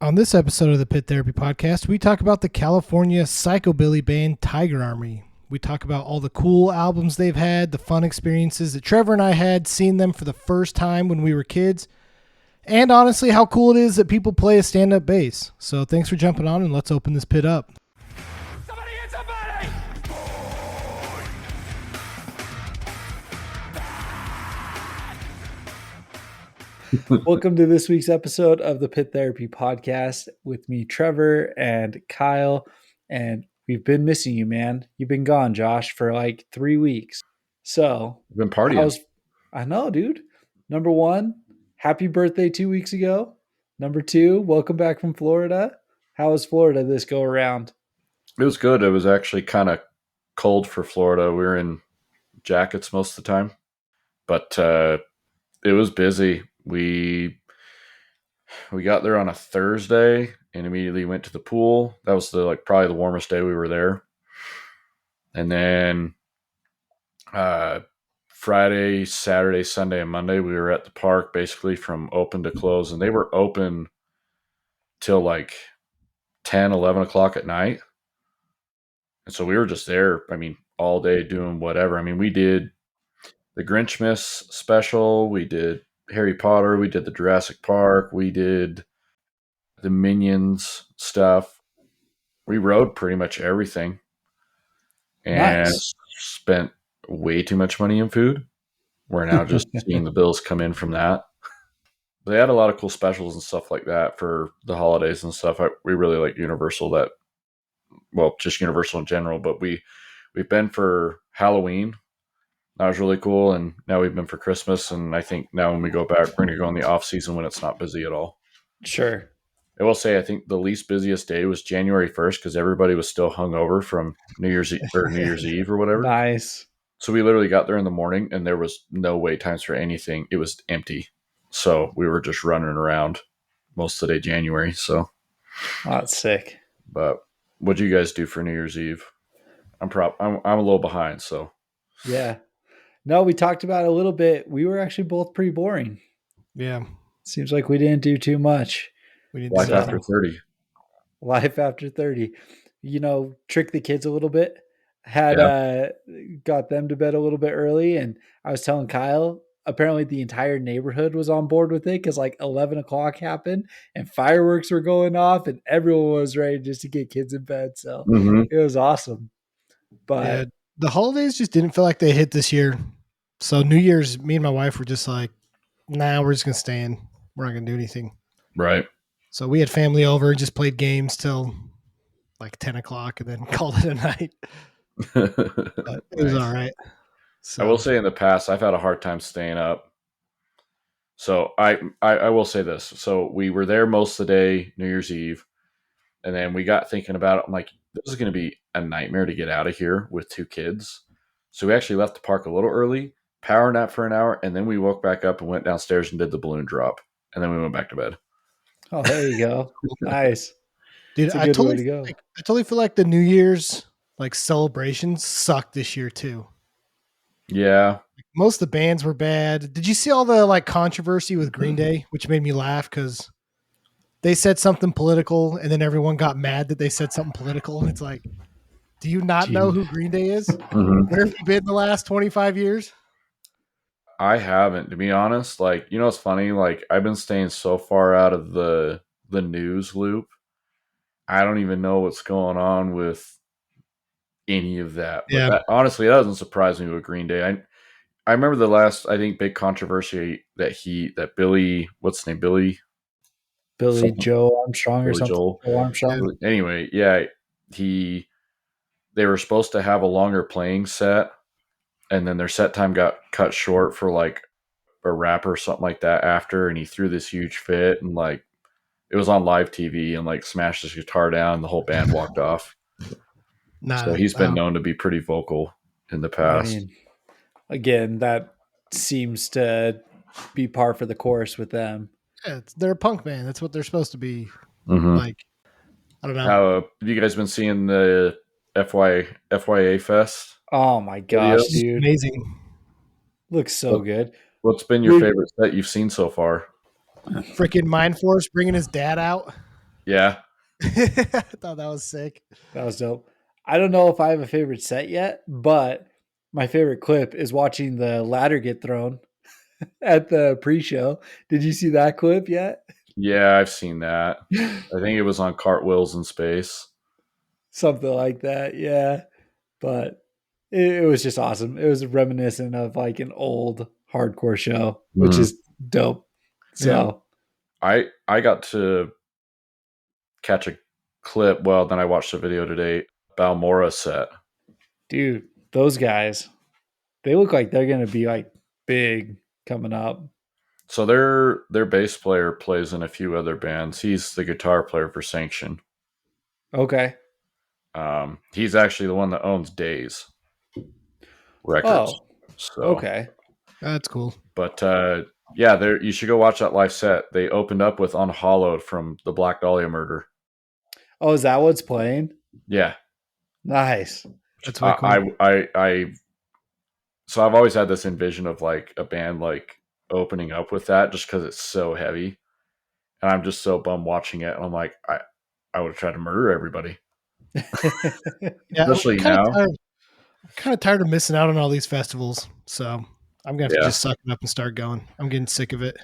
On this episode of the Pit Therapy Podcast, we talk about the California Psychobilly band Tiger Army. We talk about all the cool albums they've had, the fun experiences that Trevor and I had seeing them for the first time when we were kids, and honestly, how cool it is that people play a stand-up bass. So thanks for jumping on, and let's open this pit up. Somebody hit somebody! Welcome to this week's episode of the Pit Therapy Podcast with me, Trevor, and Kyle. And we've been missing you, man. You've been gone, Josh, for like 3 weeks. So, We've been partying. I know, dude. Number one, happy birthday 2 weeks ago. Number two, welcome back from Florida. How was Florida this go around? It was good. It was actually kind of cold for Florida. We were in jackets most of the time, but it was busy. We got there on a Thursday and immediately went to the pool. That was probably the warmest day we were there. And then Friday, Saturday, Sunday, and Monday we were at the park basically from open to close, and they were open till like 10, 11 o'clock at night. And so we were just there, all day doing whatever. We did the Grinchmas special. We did Harry Potter. We did the Jurassic Park. We did the Minions stuff. We rode pretty much everything and spent way too much money in food. We're now just seeing the bills come in from that. They had a lot of cool specials and stuff like that for the holidays and stuff. We really like Universal, just Universal in general, but we've been for Halloween. That was really cool, and now we've been for Christmas, and I think now when we go back, we're going to go in the off season when it's not busy at all. Sure. I will say I think the least busiest day was January 1st because everybody was still hungover from New Year's Eve or whatever. Nice. So we literally got there in the morning, and there was no wait times for anything. It was empty. So we were just running around most of the day January. So That's sick. But what do you guys do for New Year's Eve? I'm a little behind, so. Yeah. No, we talked about it a little bit. We were actually both pretty boring. Yeah. Seems like we didn't do too much. We didn't Life after 30. Life after 30. Trick the kids a little bit. Got them to bed a little bit early. And I was telling Kyle, apparently the entire neighborhood was on board with it because like 11 o'clock happened and fireworks were going off and everyone was ready just to get kids in bed. So It was awesome. But yeah, the holidays just didn't feel like they hit this year. So New Year's, me and my wife were just like, nah, we're just going to stay in. We're not going to do anything. Right. So we had family over and just played games till like 10 o'clock and then called it a night. But it was all right. So. I will say in the past, I've had a hard time staying up. So I will say this. So we were there most of the day, New Year's Eve, and then we got thinking about it. I'm like, this is going to be a nightmare to get out of here with two kids. So we actually left the park a little early, power nap for an hour, and then we woke back up and went downstairs and did the balloon drop. And then we went back to bed. Oh, there you go. Nice. Dude, I totally feel like the New Year's celebrations sucked this year too. Yeah. Most of the bands were bad. Did you see all the controversy with Green Day, which made me laugh because they said something political and then everyone got mad that they said something political. And it's like, do you not know who Green Day is? Mm-hmm. Where have you been the last 25 years? I haven't, to be honest. It's funny. I've been staying so far out of the news loop. I don't even know what's going on with any of that. But Yeah. Honestly, that doesn't surprise me with Green Day. I remember the last, I think, big controversy that Billy, what's his name? Billy Joe Armstrong or Billy something. Joel. Joe Armstrong. Anyway, yeah, they were supposed to have a longer playing set, and then their set time got cut short for a rap or something like that after, and he threw this huge fit and it was on live TV and smashed his guitar down and the whole band walked off. So he's been known to be pretty vocal in the past. Again, that seems to be par for the course with them. Yeah, they're a punk band. That's what they're supposed to be. Mm-hmm. I don't know. Have you guys been seeing the FYA Fest? Oh my gosh, It's dude. amazing. Looks so good. What's been your favorite set you've seen so far? Freaking Mind Force bringing his dad out. Yeah. I thought that was sick. That was dope. I don't know if I have a favorite set yet, but my favorite clip is watching the ladder get thrown at the pre-show. Did you see that clip yet? Yeah, I've seen that. I think it was on Cartwheels in Space. Something like that, yeah. But it was just awesome. It was reminiscent of like an old hardcore show, which Mhm. is dope. Yeah. So I got to catch a clip. Well, then I watched a video today. Balmora set. dude, those guys, they look like they're gonna be like big coming up. So their bass player plays in a few other bands. He's the guitar player for Sanction. Okay. He's actually the one that owns Days Records. Oh, So, okay. That's cool. but yeah, there you should go watch that live set. They opened up with Unhollowed from the Black Dahlia murder. Oh, is that what's playing? Yeah, Nice. That's way cool. I so I've always had this envision of like a band like opening up with that just because it's so heavy, and I'm just so bummed watching it. And I'm like, I would have tried to murder everybody, Yeah, I'm especially now. kind of tired of missing out on all these festivals. So I'm gonna have to Yeah, just suck it up and start going. I'm getting sick of it.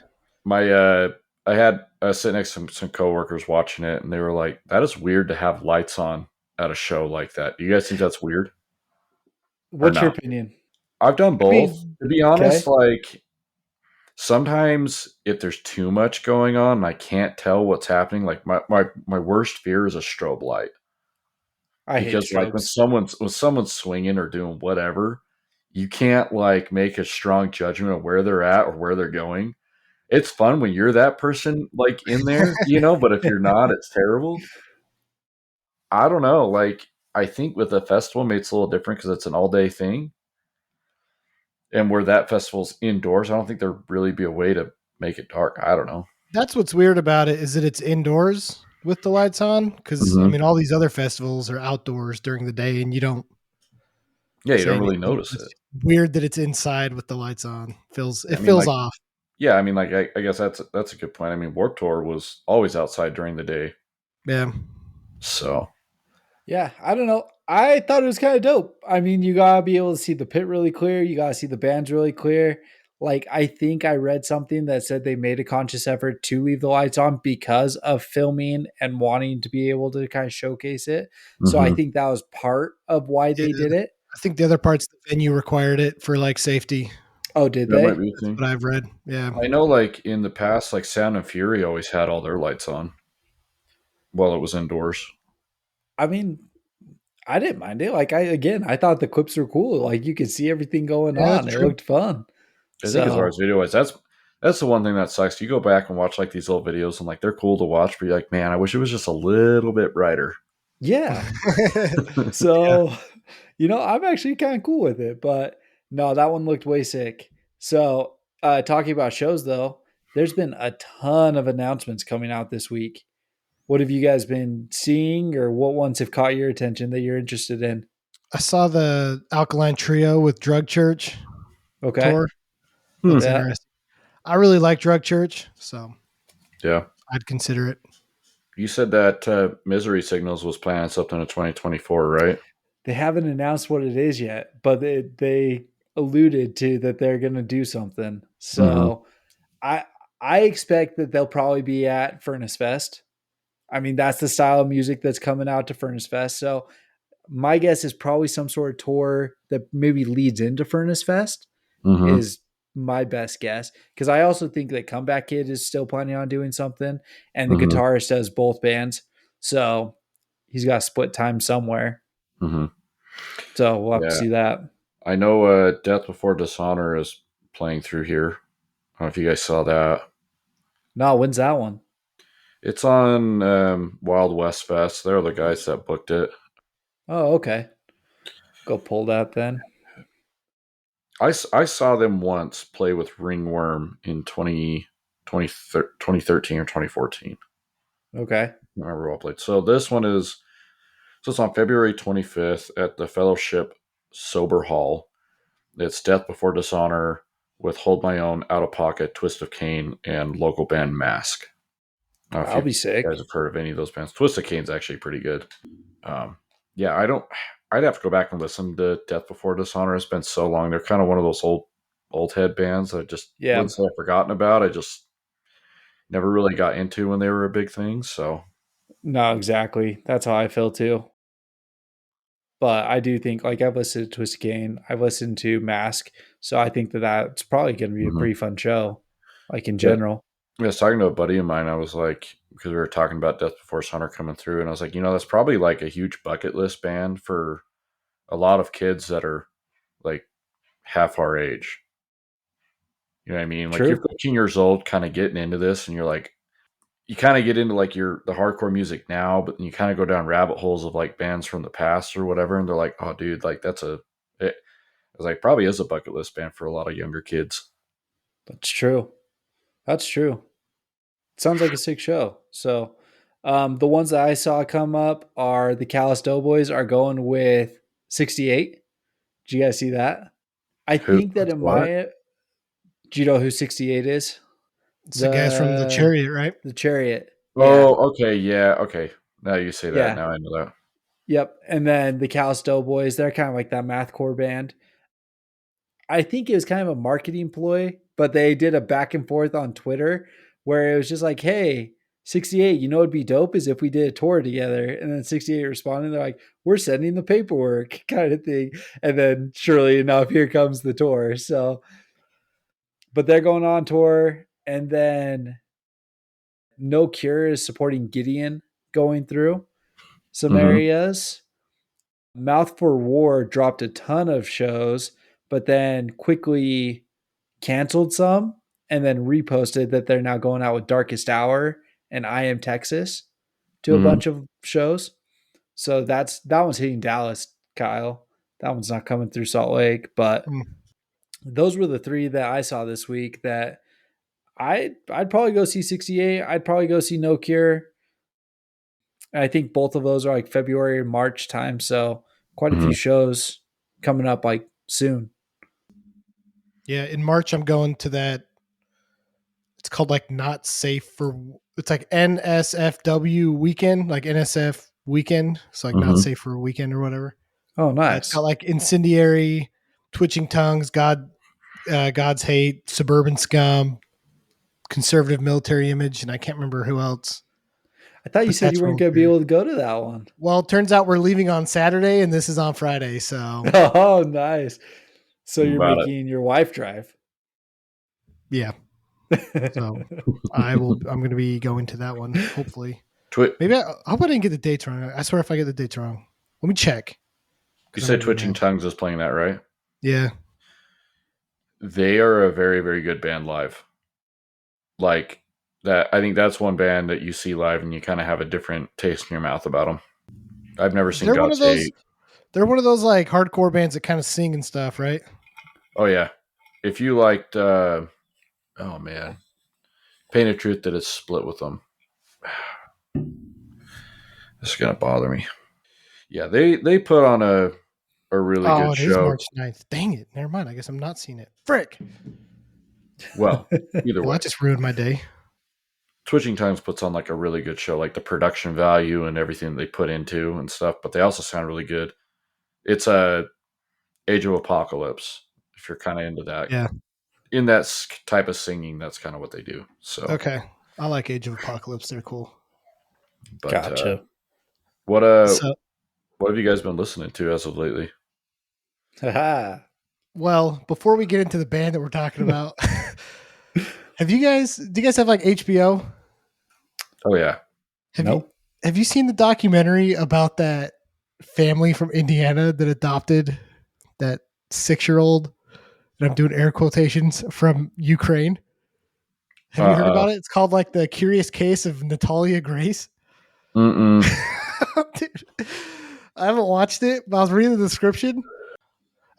my I was sitting next to some coworkers watching it, and they were like, "That is weird to have lights on at a show like that." Do you guys think that's weird or What's your no? opinion? I've done I both. mean, To be okay. honest, like sometimes if there's too much going on and I can't tell what's happening, like my worst fear is a strobe light. I hate Because like strobes. when someone's swinging or doing whatever, you can't like make a strong judgment of where they're at or where they're going. It's fun when you're that person like in there, but if you're not, it's terrible. I don't know. Like I think with a festival, maybe it's a little different because it's an all day thing. And where that festival's indoors, I don't think there'd really be a way to make it dark. I don't know. That's what's weird about it is that it's indoors with the lights on. Because I Hmm. mean, all these other festivals are outdoors during the day, and you don't Yeah, you say don't really anything. notice It's it. weird that it's inside with the lights on. It I mean, feels like, off. yeah, I mean, like, I guess that's a good point. I mean, Warped Tour was always outside during the day, Yeah, so Yeah, I don't know. I thought it was kind of dope. I mean, you gotta be able to see the pit really clear. You gotta see the bands really clear. Like, I think I read something that said they made a conscious effort to leave the lights on because of filming and wanting to be able to kind of showcase it. So I hmm think that was part of why yeah. they did it. I think the other parts of the venue required it for like safety. Oh, did that might they? be a That's thing. what I've read. Yeah, I know, like in the past, like Sound and Fury always had all their lights on while it was indoors. I mean, I didn't mind it. Like, I thought the clips were cool. Like, you could see everything going yeah, that's on. It true. looked fun. I think as far as So, video wise, that's the one thing that sucks. You go back and watch like these old videos, and like they're cool to watch, but you're like, man, I wish it was just a little bit brighter. yeah. Yeah, So, I'm actually kind of cool with it, but no, that one looked way sick. So, talking about shows though, there's been a ton of announcements coming out this week. What have you guys been seeing, or what ones have caught your attention that you're interested in? I saw the Alkaline Trio with Drug Church Okay. tour. Hmm. Looks Yeah. interesting. I really like Drug Church, so Yeah. I'd consider it. You said that Misery Signals was planning something in 2024, right? They haven't announced what it is yet, but they alluded to that they're going to do something. Hmm. So, I I expect that they'll probably be at Furnace Fest. I mean, that's the style of music that's coming out to Furnace Fest. So my guess is probably some sort of tour that maybe leads into Furnace Fest Hmm. is my best guess. Because I also think that Comeback Kid is still planning on doing something, and the Hmm. guitarist does both bands. So he's got to split time somewhere. Hmm. So we'll have to Yeah. see that. I know Death Before Dishonor is playing through here. I don't know if you guys saw that. No, when's that one? It's on Wild West Fest. They're the guys that booked it. Oh, okay. Go pull that then. I saw them once play with Ringworm in 2013 or 2014. Okay. I remember well played. So it's on February 25th at the Fellowship Sober Hall. It's Death Before Dishonor with Hold My Own, Out of Pocket, Twist of Cain, and local band Mask. I don't know if I'll you be sick. guys have heard of any of those bands. Twisted Cane's actually pretty good. Yeah, I don't. I'd have to go back and listen to Death Before Dishonor. It's been so long. They're kind of one of those old head bands that I just Yeah. wouldn't say I've forgotten about. I just never really got into when they were a big thing. So No, exactly. That's how I feel too. But I do think, like, I've listened to Twist Game, I've listened to Mask, so I think that that's probably going to be a mhm. pretty fun show, like in Yeah. general. I was talking to a buddy of mine. I was like, because we were talking about Death Before Dishonor coming through, and I was like, that's probably like a huge bucket list band for a lot of kids that are like half our age. You know what I mean? Like you're True. 15 years old, kind of getting into this, and you're like, you kind of get into like the hardcore music now, but then you kind of go down rabbit holes of like bands from the past or whatever, and they're like, oh, dude, like I was like, probably is a bucket list band for a lot of younger kids. That's true. That's true. Sounds like a sick show. So, the ones that I saw come up are the Callous Doughboys are going with 68. Did you guys see that? I Who? think that in What? my, do you know who 68 is? It's the guys from the The Chariot, right? the Chariot. Yeah. Oh, okay, yeah, okay. Now you say that. Yeah. Now I know that. Yep. And then the Callous Doughboys, they're kind of like that mathcore band. I think it was kind of a marketing ploy, but they did a back and forth on Twitter where it was just like, hey, 68, it'd be dope is if we did a tour together. And then 68 responded, they're like, we're sending the paperwork kind of thing. And then surely enough, here comes the tour. So, but they're going on tour. And then No Cure is supporting Gideon going through some Mm-hmm. areas. Mouth for War dropped a ton of shows, but then quickly canceled some and then reposted that they're now going out with Darkest Hour and I Am Texas to a Mm-hmm. bunch of shows. So that one's hitting Dallas, Kyle. That one's not coming through Salt Lake, but Mm. those were the three that I saw this week that I'd probably go see 68. I'd probably go see No Cure. I think both of those are like February and March time, so quite a Mm-hmm. few shows coming up like soon. Yeah, in March I'm going to that. It's called like Not Safe for. It's like NSFW weekend, like NSF weekend. It's like Not Mm-hmm. Safe for a Weekend or whatever. Oh, It's got nice. like Incendiary, Twitching Tongues, God's Hate, Suburban Scum, Conservative Military Image, and I can't remember who else. I thought you But said you that's weren't real going to be weird. able to go to that one. Well, it turns out we're leaving on Saturday, and this is on Friday. So Oh, nice. So you're About it. making your wife drive. yeah, so I'm going to be going to that one. Hopefully, maybe I hope I didn't get the dates wrong. I swear if I get the dates wrong, let me check. You 'Cause I said never Twitching know. Tongues is playing that, right? Yeah. They are a very, very good band live. Like that, I think that's one band that you see live and you kind of have a different taste in your mouth about them. I've never seen They're one God's of those. Hate. They're one of those like hardcore bands that kind of sing and stuff, right? Oh yeah, if you liked, oh man, Pain of Truth did a split with them. This is gonna bother me. Yeah, they put on a really Oh, good it is show. March 9th. Dang it. Never mind. I guess I'm not seeing it. Frick. Well, either Well, way, that just ruined my day. Twitching Times puts on like a really good show, like the production value and everything they put into and stuff. But they also sound really good. It's a Age of Apocalypse. If you're kind of into that, Yeah. in that type of singing, that's kind of what they do. So, Okay. I like Age of Apocalypse. They're cool. but Gotcha. what So, what have you guys been listening to as of lately? Haha. well, before we get into the band that we're talking about, do you guys have like HBO? Oh yeah, Nope. Have you seen the documentary about that family from Indiana that adopted that 6-year-old, and I'm doing air quotations, from Ukraine? Have you heard uh, about it? It's called like The Curious Case of Natalia Grace. mm-mm. Dude, I haven't watched it, but I was reading the description.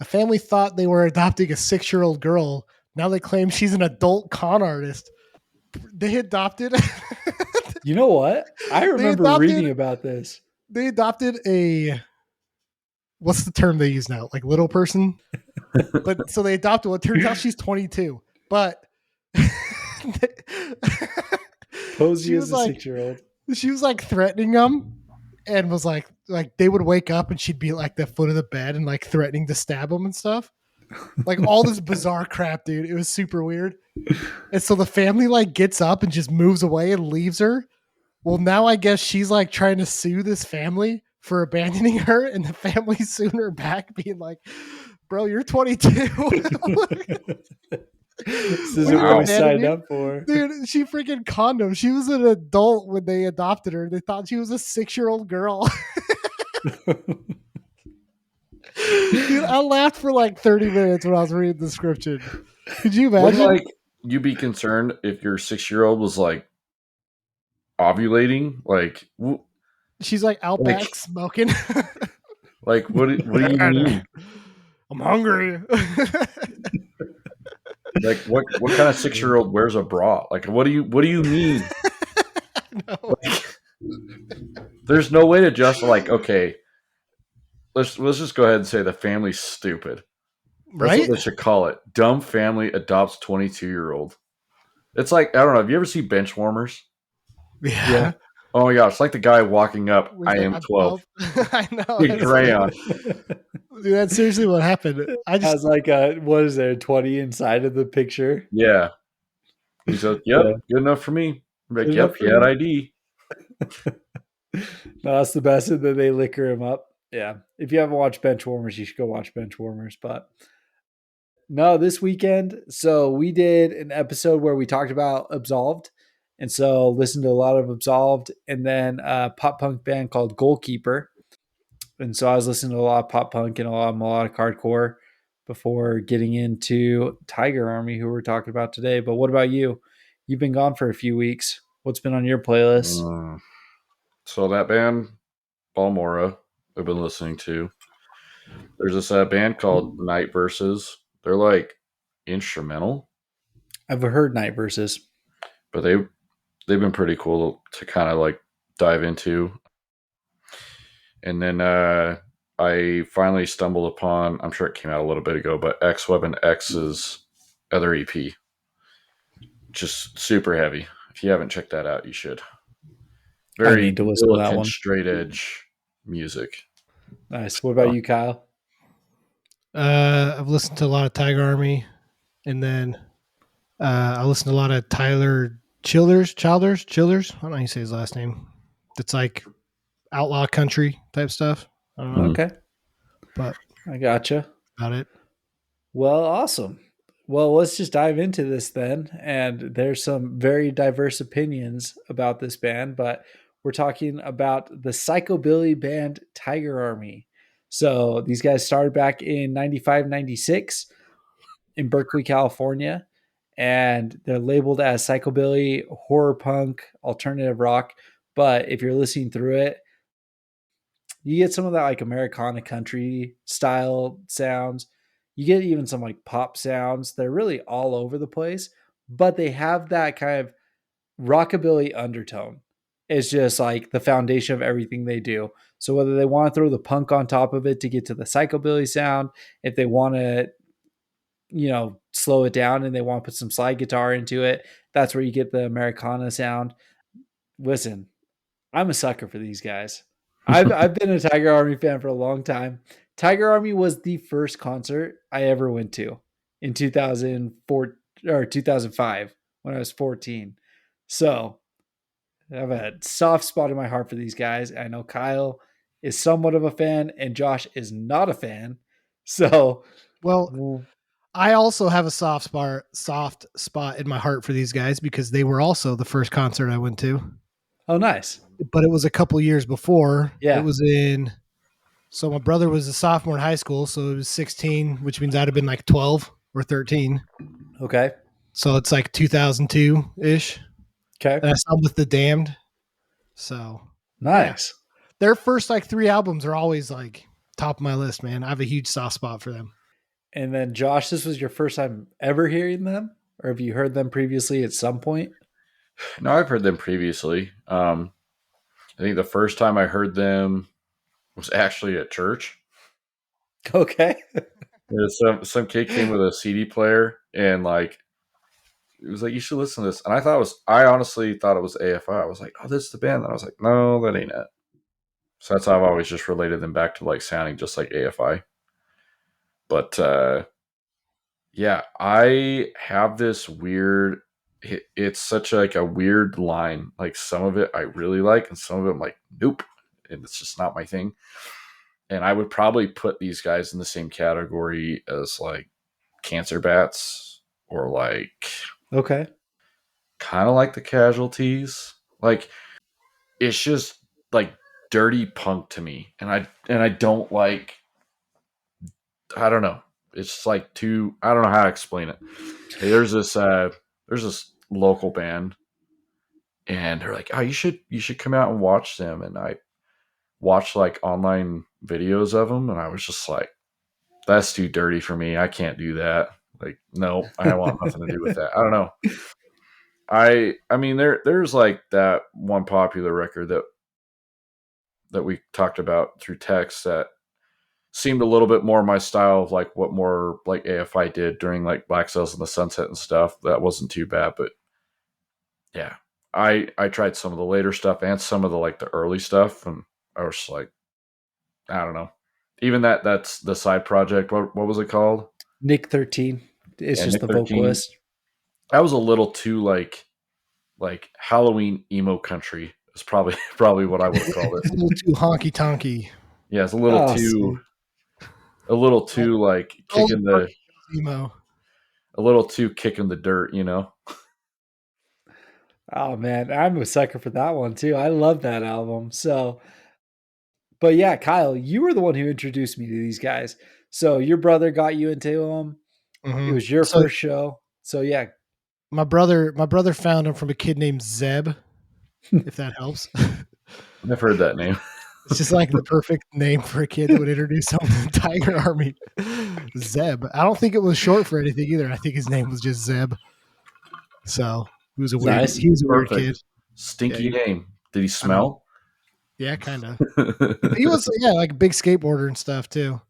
A family thought they were adopting a 6-year-old girl. Now they claim she's an adult con artist. They adopted. You know what? I remember reading adopted- about this. They adopted a. What's the term they use now? Like little person. But so they adopted one. Turns out she's 22. But Posey She is was a like, 6-year-old. she was like threatening them, and was like they would wake up and she'd be at like the foot of the bed and like threatening to stab them and stuff. Like all this bizarre crap, dude. It was super weird. And so the family like gets up and just moves away and leaves her. Well, now I guess she's like trying to sue this family for abandoning her, and the family's suing her back, being like, "Bro, you're 22. This We isn't didn't what we Wow. abandon signed you." up for. Dude, she freaking conned him. She was an adult when they adopted her. They thought she was a 6-year-old girl. Dude, I laughed for like 30 minutes when I was reading the description. Could you Wouldn't imagine? like you be concerned if your 6-year-old was like ovulating? She's like out like back smoking. what do you mean? I'm hungry. Like what kind of 6-year-old wears a bra? Like what do you mean? No. There's no way to just like, okay, let's just go ahead and say the family's stupid. That's what Right? they should call it. Dumb family adopts 22-year-old. It's like, I don't know, have you ever seen bench warmers? Yeah. Oh my gosh, it's like the guy walking up, Where's I like, am I'm 12. 12. I know. Big crayon. Dude, that's seriously what happened. I Has just, like what is there, 20 inside of the picture? Yeah. He's like, yep, Yeah. good enough for me. I'm like, Good yep, enough he for had me. ID. No, that's the best, and then they liquor him up. Yeah. If you haven't watched Benchwarmers, you should go watch Benchwarmers. But no, this weekend, so we did an episode where we talked about Absolved. And so listened to a lot of Absolved, and then a pop punk band called Goalkeeper. And so I was listening to a lot of pop punk and a lot of melodic hardcore before getting into Tiger Army, who we're talking about today. But what about you? You've been gone for a few weeks. What's been on your playlist? So that band, Balmora, I've been listening to. There's this band called Night Verses. They're like instrumental, I've heard Night Verses. but they've been pretty cool to kind of like dive into. And then I finally stumbled upon, I'm sure it came out a little bit ago, but X Weapon X's other EP. Just super heavy. If you haven't checked that out, you should. I Very need to listen to that militant, one. straight edge music. Nice. What about you, Kyle? I've listened to a lot of Tiger Army, and then I listened to a lot of Tyler Childers. I don't know how you say his last name. It's like outlaw country type stuff. I don't know, Okay. but I gotcha. about it. Well, awesome. Well, let's just dive into this then. And there's some very diverse opinions about this band, but we're talking about the Psychobilly band Tiger Army. So these guys started back in 95, 96 in Berkeley, California, and they're labeled as Psychobilly, horror punk, alternative rock. But if you're listening through it, you get some of that like Americana country style sounds. You get even some like pop sounds. They're really all over the place, but they have that kind of rockabilly undertone. It's just like the foundation of everything they do. So whether they want to throw the punk on top of it to get to the psychobilly sound, if they want to, slow it down and they want to put some slide guitar into it, that's where you get the Americana sound. Listen, I'm a sucker for these guys. I've been a Tiger Army fan for a long time. Tiger Army was the first concert I ever went to in 2004 or 2005 when I was 14. So I have a soft spot in my heart for these guys. I know Kyle is somewhat of a fan and Josh is not a fan. So, Well, I also have a soft spot in my heart for these guys because they were also the first concert I went to. oh, nice. But it was a couple years before. Yeah. It was so my brother was a sophomore in high school, so it was 16, which means I'd have been like 12 or 13. Okay. So it's like 2002 ish. Okay. And I saw them with The Damned. So Nice. their first like 3 albums are always like top of my list, man. I have a huge soft spot for them. And then Josh, this was your first time ever hearing them, or have you heard them previously at some point? No, I've heard them previously. I think the first time I heard them was actually at church. Okay. Some kid came with a CD player and like It was like, you should listen to this. And I honestly thought it was AFI. I was like, oh, this is the band. And I was like, no, that ain't it. So that's how I've always just related them back to like sounding just like AFI. But yeah, I have this weird. It's such like a weird line. Like some of it I really like, and some of it I'm like, nope, and it's just not my thing. And I would probably put these guys in the same category as like Cancer Bats or like Okay. kind of like the Casualties. Like it's just like dirty punk to me, and I don't like. I don't know. It's like too. I don't know how to explain it. Hey, there's this local band, and they're like, oh, you should come out and watch them. And I watched like online videos of them, and I was just like, that's too dirty for me. I can't do that. Like, no, I want nothing to do with that. I don't know. I mean there's like that one popular record that we talked about through text that seemed a little bit more my style of like what more like AFI did during like Black Sails in the Sunset and stuff. That wasn't too bad, but yeah. I tried some of the later stuff and some of the like the early stuff, and I was just like, I don't know. Even that's the side project. What was it called? Nick 13 is Yeah, just Nick the 13. vocalist. That was a little too like Halloween emo country. It's probably probably what I would have called it. It's a little too honky tonky. Yeah, it's Oh, see. a little too like All kicking the the emo. a little too kicking the dirt, you know. Oh man, I'm a sucker for that one too. I love that album. So, but yeah, Kyle, you were the one who introduced me to these guys. So your brother got you into them. It Hmm. was your So first show. So yeah, my brother found him from a kid named Zeb, if that helps. I've heard that name. It's just like the perfect name for a kid that would introduce someone to the Tiger Army. Zeb. I don't think it was short for anything either. I think his name was just Zeb. So he was a weird. nice. He was a weird kid. Perfect. Yeah, Stinky name. Did he I know. smell? Yeah, kind of. He was like a big skateboarder and stuff too.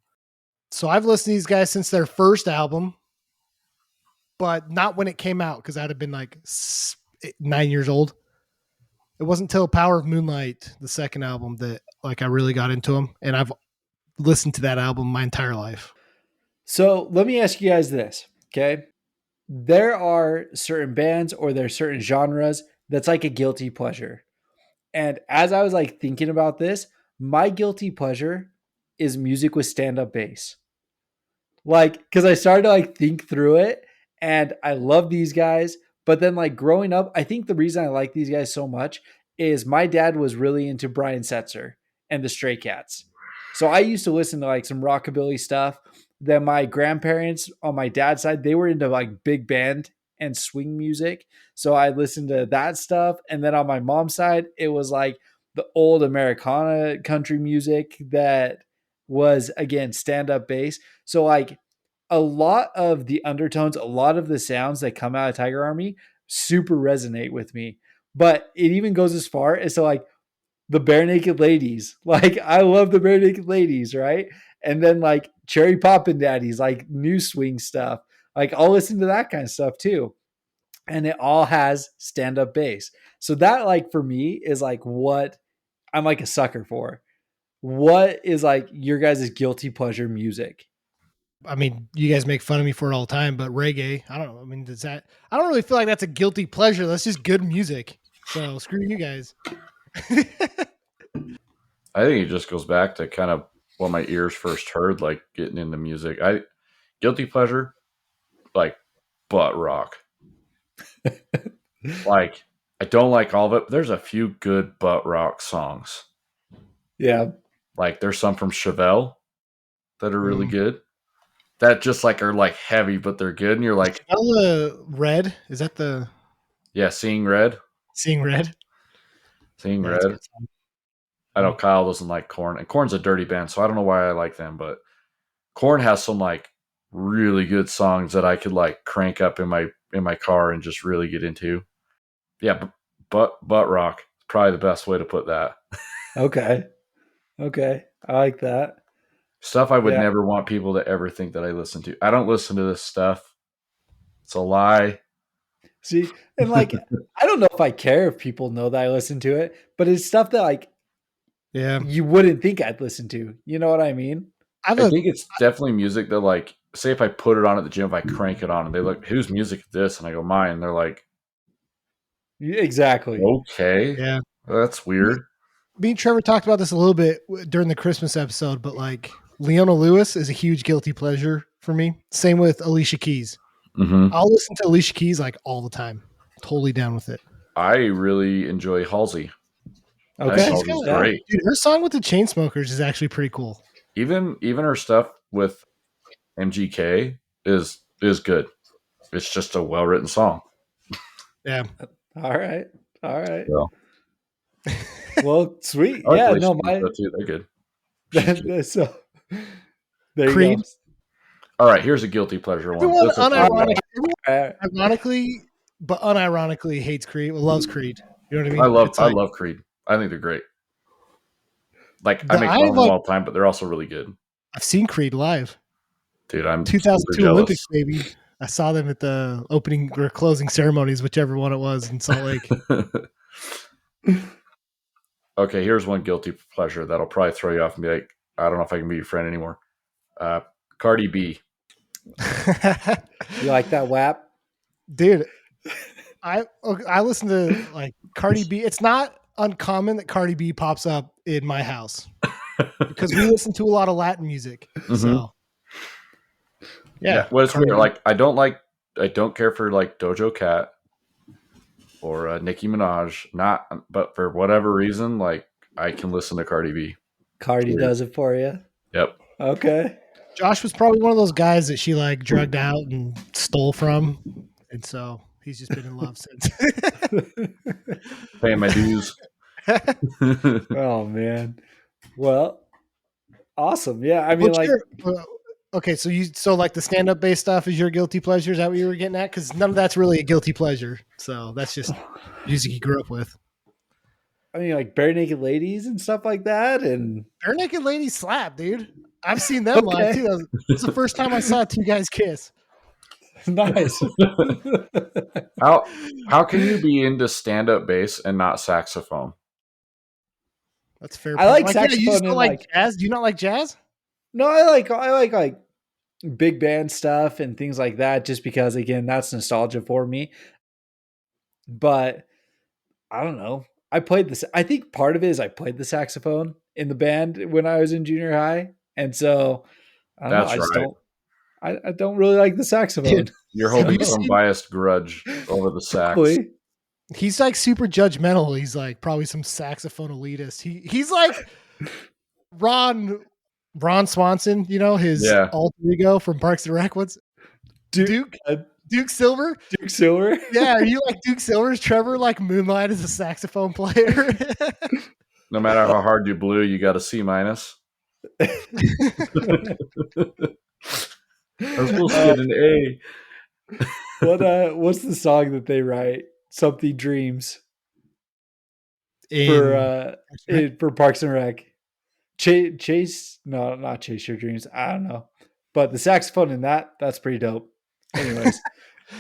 So I've listened to these guys since their first album, but not when it came out because I'd have been like 9 years old. It wasn't until Power of Moonlight, the second album, that like I really got into them, and I've listened to that album my entire life. So let me ask you guys this, okay? There are certain bands or there's certain genres that's like a guilty pleasure. And as I was like thinking about this, my guilty pleasure is music with stand-up bass. Like, because I started to like think through it, and I love these guys. But then, like growing up, I think the reason I like these guys so much is my dad was really into Brian Setzer and the Stray Cats. So I used to listen to like some rockabilly stuff. Then my grandparents on my dad's side, they were into like big band and swing music. So I listened to that stuff. And then on my mom's side, it was like the old Americana country music that was again stand up bass. So like a lot of the undertones, a lot of the sounds that come out of Tiger Army super resonate with me. But it even goes as far as to like the Bare Naked Ladies. Like I love the Bare Naked Ladies, right? And then like Cherry Poppin' Daddies, like new swing stuff. Like I'll listen to that kind of stuff too. And it all has stand up bass. So that like for me is like what I'm like a sucker for. What is like your guys' guilty pleasure music? I mean, you guys make fun of me for it all the time, but reggae, I don't know. I mean, does that? I don't really feel like that's a guilty pleasure. That's just good music. So screw you guys. I think it just goes back to kind of what my ears first heard, like getting into music. I guilty pleasure, like butt rock. Like I don't like all of it, but there's a few good butt rock songs. Yeah. Like there's some from Chevelle that are really Mm. good. That just like are like heavy, but they're good. And you're like, Red? Is that the yeah, seeing red, Seeing Red? seeing Yeah, that's a red. good song. I know Kyle doesn't like Corn, and Corn's a dirty band, so I don't know why I like them, but Corn has some like really good songs that I could like crank up in my car and just really get into. Yeah, butt rock is probably the best way to put that. Okay. Okay. I like that. Stuff I would Yeah. never want people to ever think that I listen to. I don't listen to this stuff. It's a lie. See, and like, I don't know if I care if people know that I listen to it, but it's stuff that like Yeah. you wouldn't think I'd listen to. You know what I mean? I have I a think it's definitely music that, like, say if I put it on at the gym, if I crank it on, and they look, whose music is this? And I go, mine. They're like, Exactly. okay, yeah. that's weird. Me and Trevor talked about this a little bit during the Christmas episode, but like Leona Lewis is a huge guilty pleasure for me. Same with Alicia Keys. Hmm. I'll listen to Alicia Keys like all the time. Totally down with it. I really enjoy Halsey. I think Okay. She's got Halsey's Yeah. great. dude, her song with the Chainsmokers is actually pretty cool. Even her stuff with MGK is good. It's just a well written song. Yeah. All right. All right. So, Well, sweet. I like Yeah. Alicia No, Keys my stuff too. They're good. She's good. so there you Creed. go. All right, here's a guilty pleasure one. Everyone This is pretty bad. ironically, but unironically hates Creed. Well, loves Creed. You know what I mean? It's I like love Creed. I think they're great. Like, I the make I fun of them like all the time, but they're also really good. I've seen Creed live. Dude, I'm super 2002 Olympics, jealous. baby. I saw them at the opening or closing ceremonies, whichever one it was in Salt Lake. Okay, here's one guilty pleasure that'll probably throw you off and be like, I don't know if I can be your friend anymore. Cardi B. You like that WAP? Dude, I listen to like Cardi B. It's not uncommon that Cardi B pops up in my house because we listen to a lot of Latin music. Mhm. So yeah, Well, it's Cardi weird. B. Like, I don't care for like Dojo Cat or Nicki Minaj. But for whatever reason, like, I can listen to Cardi B. Cardi Weird. does it for you. Yep. Okay. Josh was probably one of those guys that she like drugged out and stole from, and so he's just been in love since. Paying my dues. Oh man. Well, awesome. Yeah. I mean, What's like, your, okay, so like the stand up based stuff is your guilty pleasure? Is that what you were getting at? Because none of that's really a guilty pleasure. So that's just music you grew up with. like bare naked ladies and stuff like that. And Bare Naked Ladies slap, dude. I've seen them live Okay. too. That was the first time I saw two guys kiss. nice. How can you be into stand up bass and not saxophone? That's fair. I like yeah, you just saxophone don't and, like like- jazz. Do you not like jazz? No, I like big band stuff and things like that, just because again, that's nostalgia for me. But I don't know. I played this. I think part of it is I played the saxophone in the band when I was in junior high, and so I don't know. That's I just right. don't. I don't really like the saxophone. Dude, You're Have holding you some seen- biased grudge over the sax. Probably. He's like super judgmental. He's like probably some saxophone elitist. He's like Ron Swanson, you know, his Yeah. alter ego from Parks and Rec. What's Duke Silver? Duke Silver. Yeah, are you like Duke Silver's Trevor like Moonlight as a saxophone player? No matter how hard you blew, you got a C minus. I was supposed to get an A. What's the song that they write? Something Dreams for Parks and Rec. Chase, no, not Chase Your Dreams. I don't know, but the saxophone in that's pretty dope. Anyways,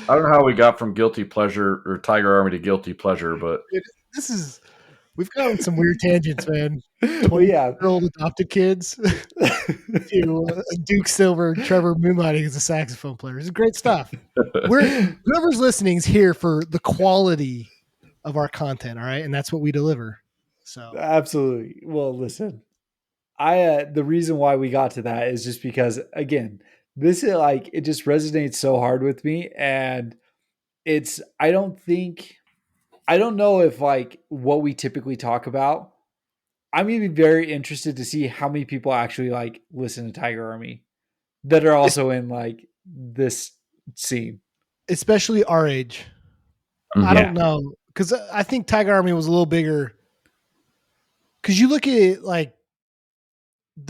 I don't know how we got from guilty pleasure or Tiger Army to guilty pleasure, but we've gone some weird tangents, man. well, yeah, 20-year-old adopted kids to Duke Silver, Trevor moonlighting as a saxophone player. It's great stuff. Whoever's listening is here for the quality of our content, all right, and that's what we deliver. So absolutely. Well, listen, the reason why we got to that is just because again, this is like it just resonates so hard with me, and I don't know if like what we typically talk about. I'm gonna be very interested to see how many people actually like listen to Tiger Army that are also in like this scene, especially our age. I don't know, because I think Tiger Army was a little bigger. Because you look at it, like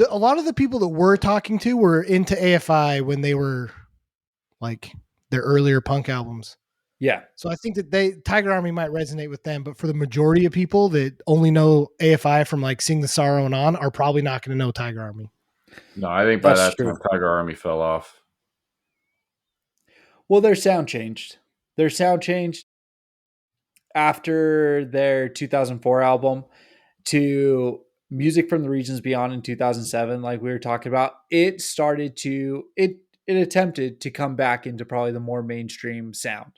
a lot of the people that we're talking to were into AFI when they were like their earlier punk albums. Yeah. So I think that Tiger Army might resonate with them, but for the majority of people that only know AFI from like Sing the Sorrow and On are probably not going to know Tiger Army. No, I think by That's that true. time Tiger Army fell off. Well, their sound changed. Their sound changed after their 2004 album to Music from the Regions Beyond in 2007, like we were talking about. It started to it attempted to come back into probably the more mainstream sound.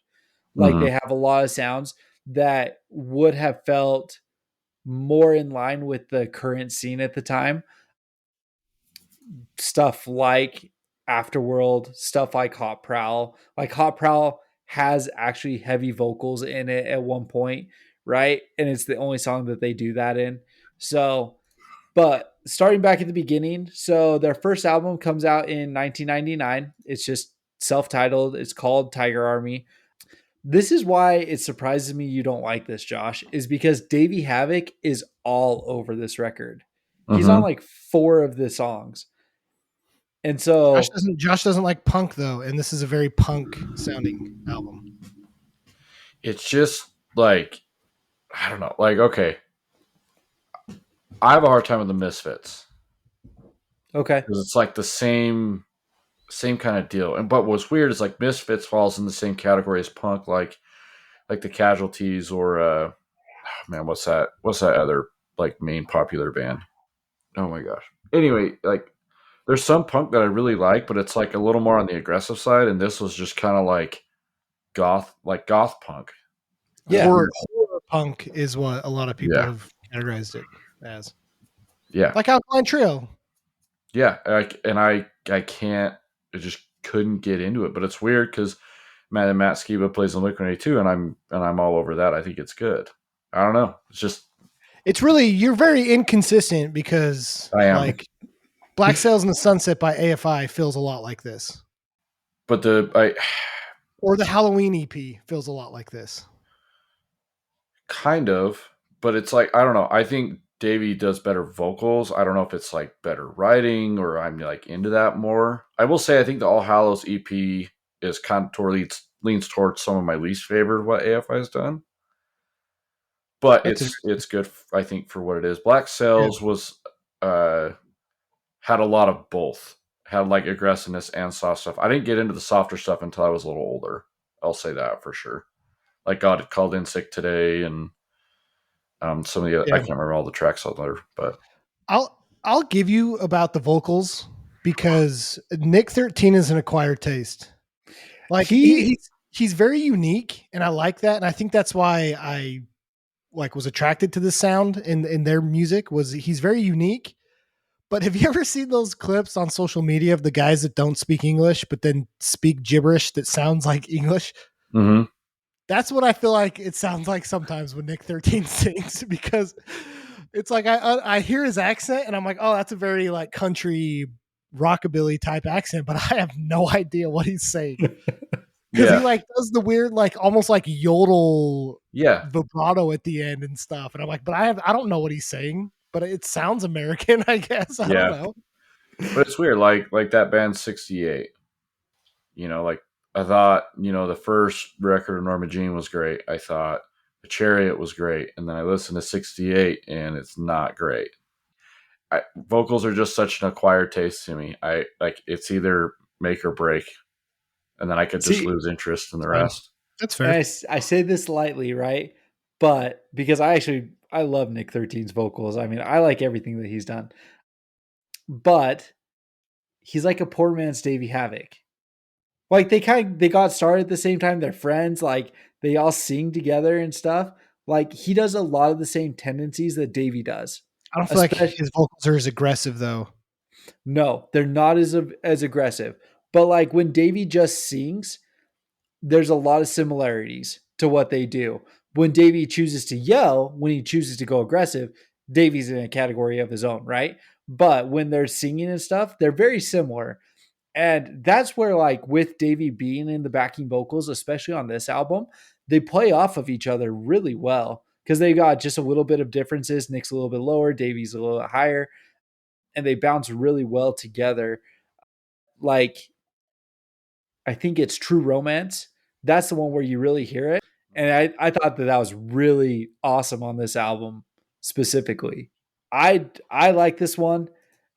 Like Mm-hmm. they have a lot of sounds that would have felt more in line with the current scene at the time. Stuff like Afterworld, stuff like Hot Prowl. Like Hot Prowl has actually heavy vocals in it at one point, right? And it's the only song that they do that in. So, but starting back at the beginning, so their first album comes out in 1999. It's just self-titled. It's called Tiger Army. This is why it surprises me you don't like this, Josh, is because Davey Havoc is all over this record. He's on Mm-hmm. like 4 of the songs. And Josh so, doesn't Josh doesn't like punk though, and this is a very punk sounding album. It's just like, I don't know. Like, okay, I have a hard time with the Misfits okay. because it's like the same kind of deal. And but what's weird is like Misfits falls in the same category as punk, like the Casualties or man, what's that other like main popular band? Oh my gosh. Anyway, like there's some punk that I really like, but it's like a little more on the aggressive side, and this was just kind of like goth punk. It's Yeah. weird. Horror punk is what a lot of people Yeah, have categorized it as. yeah, Like Alkaline Trio. yeah. I can't. I just couldn't get into it, but it's weird because Matt Skiba plays on Liquid too, and I'm all over that. I think it's good. I don't know. It's just It's really you're very inconsistent because I am. like Black Sails in the Sunset by AFI feels a lot like this. But I Or the Halloween EP feels a lot like this. kind of, but it's like I don't know. I think Davey does better vocals. I don't know if it's like better writing or I'm like into that more. I will say I think the All Hallows EP is kind of leans towards some of my least favorite what AFI has done. But That's it's good I think for what it is. Black yeah. Sails was uh had a lot of both. Had like aggressiveness and soft stuff. I didn't get into the softer stuff until I was a little older. I'll say that for sure. Like God called in sick today and some of the I Yeah. can't remember all the tracks on there, but I'll give you about the vocals because Nick 13 is an acquired taste. Like He he's very unique and I like that. And I think that's why I like was attracted to the sound in their music was he's very unique. But have you ever seen those clips on social media of the guys that don't speak English but then speak gibberish that sounds like English? mm-hmm. That's what I feel like it sounds like sometimes when Nick 13 sings because it's like I hear his accent and I'm like, oh, that's a very like country rockabilly type accent, but I have no idea what he's saying because he Yeah. like does the weird like almost like yodel Yeah. vibrato at the end and stuff, and I'm like, but I don't know what he's saying, but it sounds American, I guess. I don't Yeah. know. But it's weird, like that band 68. Like I thought, the first record of Norma Jean was great. I thought The Chariot was great. And then I listened to 68 and it's not great. Vocals are just such an acquired taste to me. I like it's either make or break, and then I could just see, lose interest in the Fine. rest. That's and fair. I say this lightly, right? But because I love Nick 13's vocals. I mean, I like everything that he's done. But he's like a poor man's Davey Havoc. Like they got started at the same time. They're friends. Like they all sing together and stuff. Like he does a lot of the same tendencies that Davey does. I don't feel like Especially his vocals are as aggressive though. no, they're not as aggressive. But like when Davey just sings, there's a lot of similarities to what they do. When Davey chooses to yell, when he chooses to go aggressive, Davey's in a category of his own, right? But when they're singing and stuff, they're very similar. And that's where, like, with Davey being in the backing vocals, especially on this album, they play off of each other really well because they got just a little bit of differences. Nick's a little bit lower, Davey's a little bit higher, and they bounce really well together. Like, I think it's True Romance. That's the one where you really hear it. And I thought that was really awesome on this album specifically. I like this one.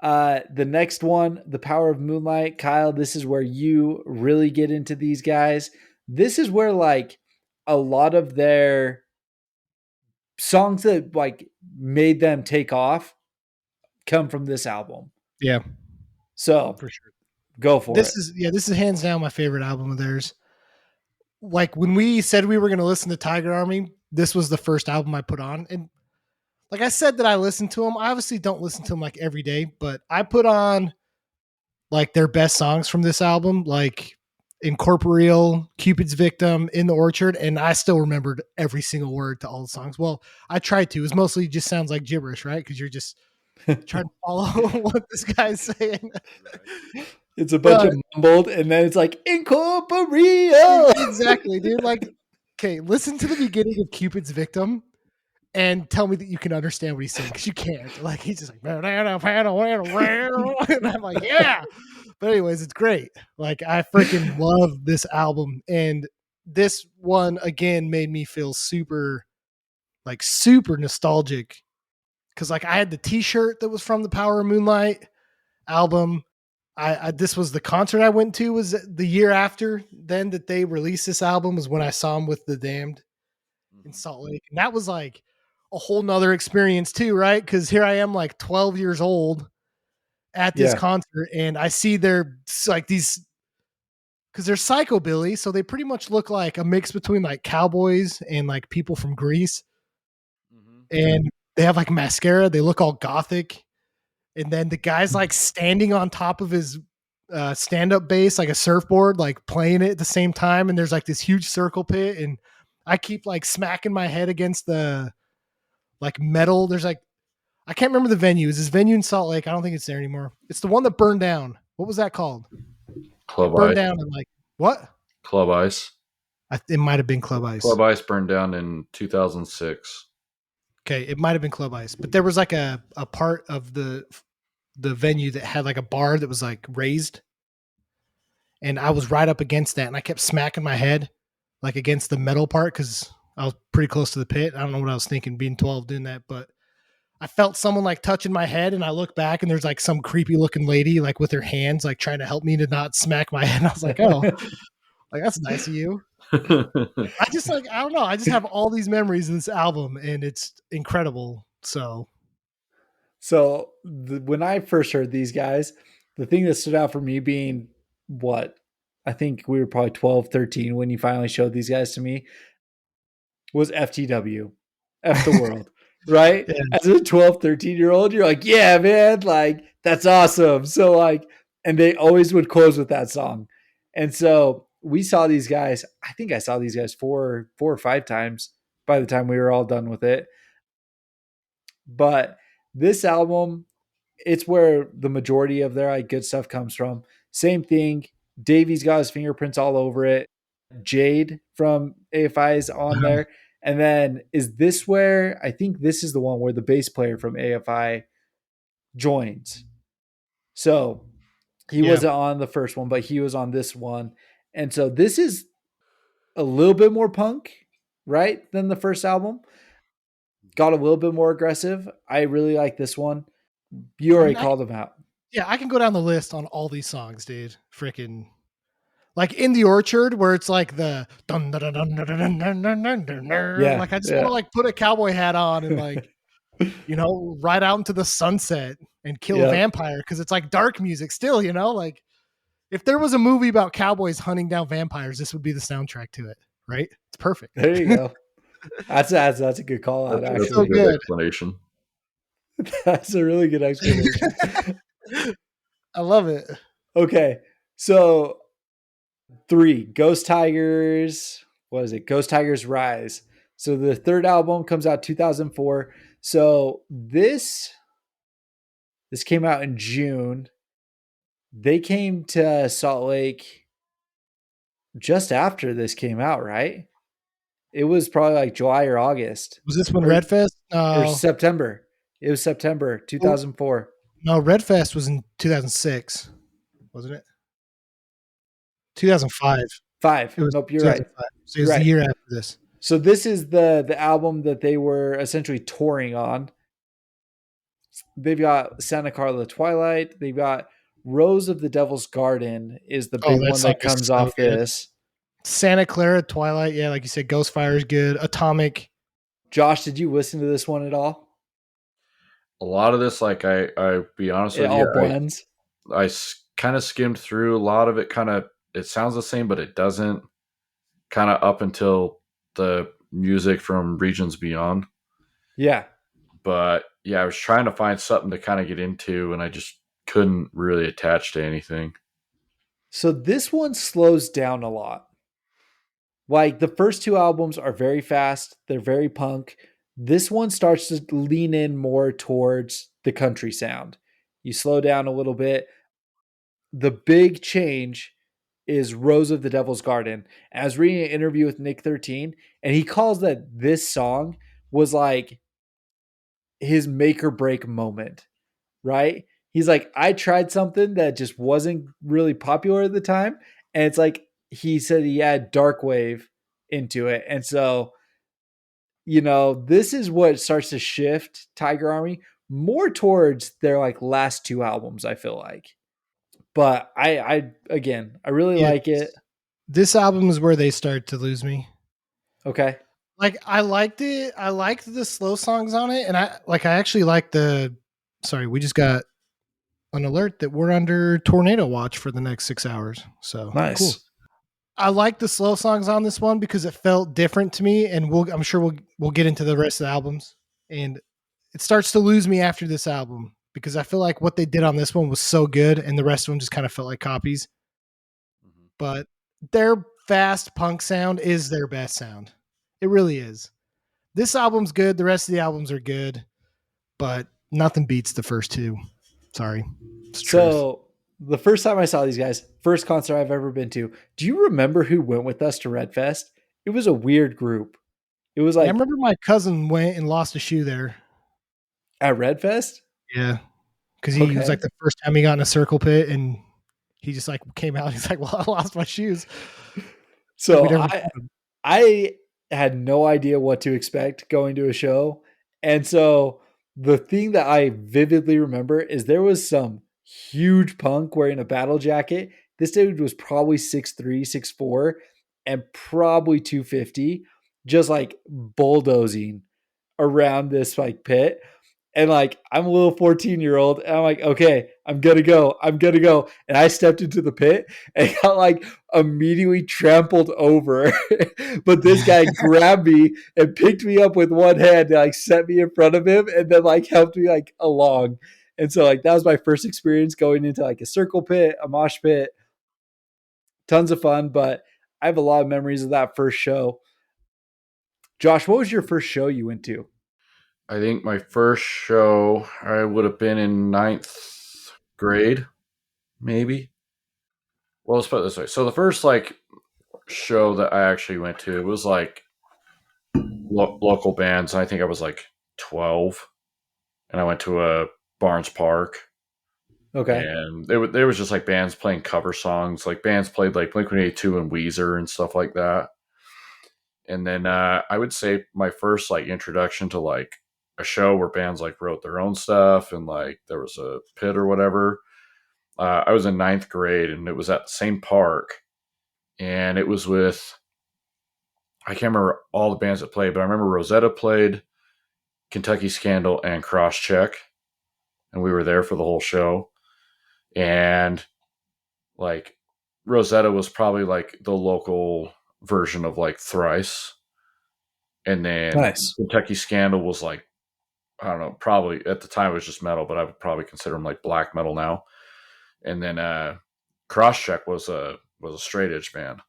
The next one, The Power of Moonlight, Kyle, this is where you really get into these guys. this is where like a lot of their songs that like made them take off come from this album. Yeah, So for sure. go for it. This is hands down my favorite album of theirs. Like when we said we were going to listen to Tiger Army, this was the first album I put on. And like I said that I listened to them. I obviously don't listen to them like every day, but I put on like their best songs from this album, like Incorporeal, Cupid's Victim, In the Orchard, and I still remembered every single word to all the songs. Well, I tried to. It mostly just sounds like gibberish, right? Because you're just trying to follow what this guy's saying. It's a bunch of mumbled, and then it's like Incorporeal. Exactly, dude. Like, okay, listen to the beginning of Cupid's Victim and tell me that you can understand what he's saying, because you can't. Like, he's just like, and I'm like, yeah. But anyways, it's great. Like, I freaking love this album, and this one again made me feel super nostalgic, because like I had the T-shirt that was from the Power of Moonlight album. I this was the concert I went to, was the year after then that they released this album, was when I saw them with the Damned in Salt Lake. And that was like a whole nother experience too, right? Because here I am like 12 years old at this concert, and I see they're like these, because they're psychobilly, so they pretty much look like a mix between like cowboys and like people from Greece. And they have like mascara, they look all gothic. And then the guy's like standing on top of his stand-up bass, like a surfboard, like playing it at the same time. And there's like this huge circle pit, and I keep like smacking my head against the like metal. There's like, I can't remember the venue. Is this venue in Salt Lake? I don't think it's there anymore. It's the one that burned down. What was that called? Club Burned Ice. down and like what? Club Ice. It might have been Club Ice. Club Ice burned down in 2006. Okay, it might have been Club Ice, but there was like a part of the venue that had like a bar that was like raised, and I was right up against that, and I kept smacking my head like against the metal part because I was pretty close to the pit. I don't know what I was thinking being 12 doing that, but I felt someone like touching my head, and I look back and there's like some creepy looking lady like with her hands like trying to help me to not smack my head. And I was like, oh, like that's nice of you. I just like, I don't know. I just have all these memories of this album, and it's incredible. So when I first heard these guys, the thing that stood out for me being what I think we were probably 12, 13 when you finally showed these guys to me was FTW, F the world, right? Yeah. As a 12, 13-year-old, you're like, yeah, man, like that's awesome. So like, and they always would close with that song. And so we saw these guys, I think I saw these guys four or five times by the time we were all done with it. But this album, it's where the majority of their like good stuff comes from. Same thing. Davey's got his fingerprints all over it. Jade from AFI is on there. And then is this where I think this is the one where the bass player from AFI joins. So he wasn't on the first one, but he was on this one. And so this is a little bit more punk, right, than the first album. Got a little bit more aggressive. I really like this one. You already called them out. Yeah, I can go down the list on all these songs, dude. Freaking like In the Orchard, where it's like the dun dun dun dun dun dun dun dun dun dun. Yeah, like I just want to like put a cowboy hat on and like you know, ride out into the sunset and kill a vampire, because it's like dark music still, you know, like if there was a movie about cowboys hunting down vampires, this would be the soundtrack to it, right? It's perfect. There you go. That's a good call out. That's Actually, a good explanation. That's a really good explanation. I love it. Okay, so 3 Ghost Tigers. What is it? Ghost Tigers Rise. So the third album comes out 2004. So this came out in June. They came to Salt Lake just after this came out, right? It was probably like July or August. Was this when Red Fest? Or September. It was September 2004. No, Red Fest was in 2006, wasn't it? 2005. 5. Nope, you're right. So it was the year after this. So this is the album that they were essentially touring on. They've got Santa Carla Twilight. They've got Rose of the Devil's Garden is the big one that comes off this. Santa Clara, Twilight, yeah, like you said, Ghostfire is good. Atomic, Josh, did you listen to this one at all? A lot of this, like I be honest It with all you, blends. I kind of skimmed through a lot of it. Kind of, it sounds the same, but it doesn't. Kind of up until the music from Regions Beyond. Yeah. But yeah, I was trying to find something to kind of get into, and I just couldn't really attach to anything. So this one slows down a lot. Like the first two albums are very fast, they're very punk. This one starts to lean in more towards the country sound. You slow down a little bit. The big change is Rose of the Devil's Garden. I was reading an interview with Nick 13, and he calls that this song was like his make or break moment, right? He's like, I tried something that just wasn't really popular at the time. And it's like he said he had dark wave into it. And so, this is what starts to shift Tiger Army more towards their like last two albums, I feel like. But I again, I really yeah. like it. This album is where they start to lose me. Okay. Like I liked it. I liked the slow songs on it, and I actually like the. Sorry, we just got an alert that we're under tornado watch for the next 6 hours. So cool. Nice. I like the slow songs on this one because it felt different to me, and I'm sure we'll get into the rest of the albums. And it starts to lose me after this album because I feel like what they did on this one was so good, and the rest of them just kind of felt like copies. But their fast punk sound is their best sound. It really is. This album's good. The rest of the albums are good, but nothing beats the first two. Sorry. It's truth. So the first time I saw these guys, first concert I've ever been to, do you remember who went with us to Red Fest? It was a weird group. It was Yeah, I like remember my cousin went and lost a shoe there. at Red Fest? Yeah. Because he was Okay. like the first time he got in a circle pit and he just like came out. He's like, well, I lost my shoes. And we So never. I had no idea what to expect going to a show. And so the thing that I vividly remember is there was some huge punk wearing a battle jacket. This dude was probably 6'3", 6'4", and probably 250, just like bulldozing around this like pit. And like I'm a little 14-year-old, and I'm like, okay, I'm gonna go. And I stepped into the pit and got like immediately trampled over. But this guy grabbed me and picked me up with one hand and like set me in front of him and then like helped me like along. And so like that was my first experience going into like a circle pit, a mosh pit. Tons of fun, but I have a lot of memories of that first show. Josh, what was your first show you went to? I think my first show I would have been in ninth grade, maybe. Well, let's put it this way. So the first like show that I actually went to, it was like local bands. I think I was like 12, and I went to a Barnes Park, Okay. and there was just like bands playing cover songs. Like bands played like Blink-182 and Weezer and stuff like that. And then I would say my first like introduction to like a show where bands like wrote their own stuff and like there was a pit or whatever. I was in ninth grade, and it was at the same park, and it was with, I can't remember all the bands that played, but I remember Rosetta played, Kentucky Scandal, and Crosscheck, and we were there for the whole show. And like Rosetta was probably like the local version of like Thrice, and then Nice. Kentucky Scandal was like, I don't know, probably at the time it was just metal, but I would probably consider them like black metal now. And then Crosscheck was a straight edge band,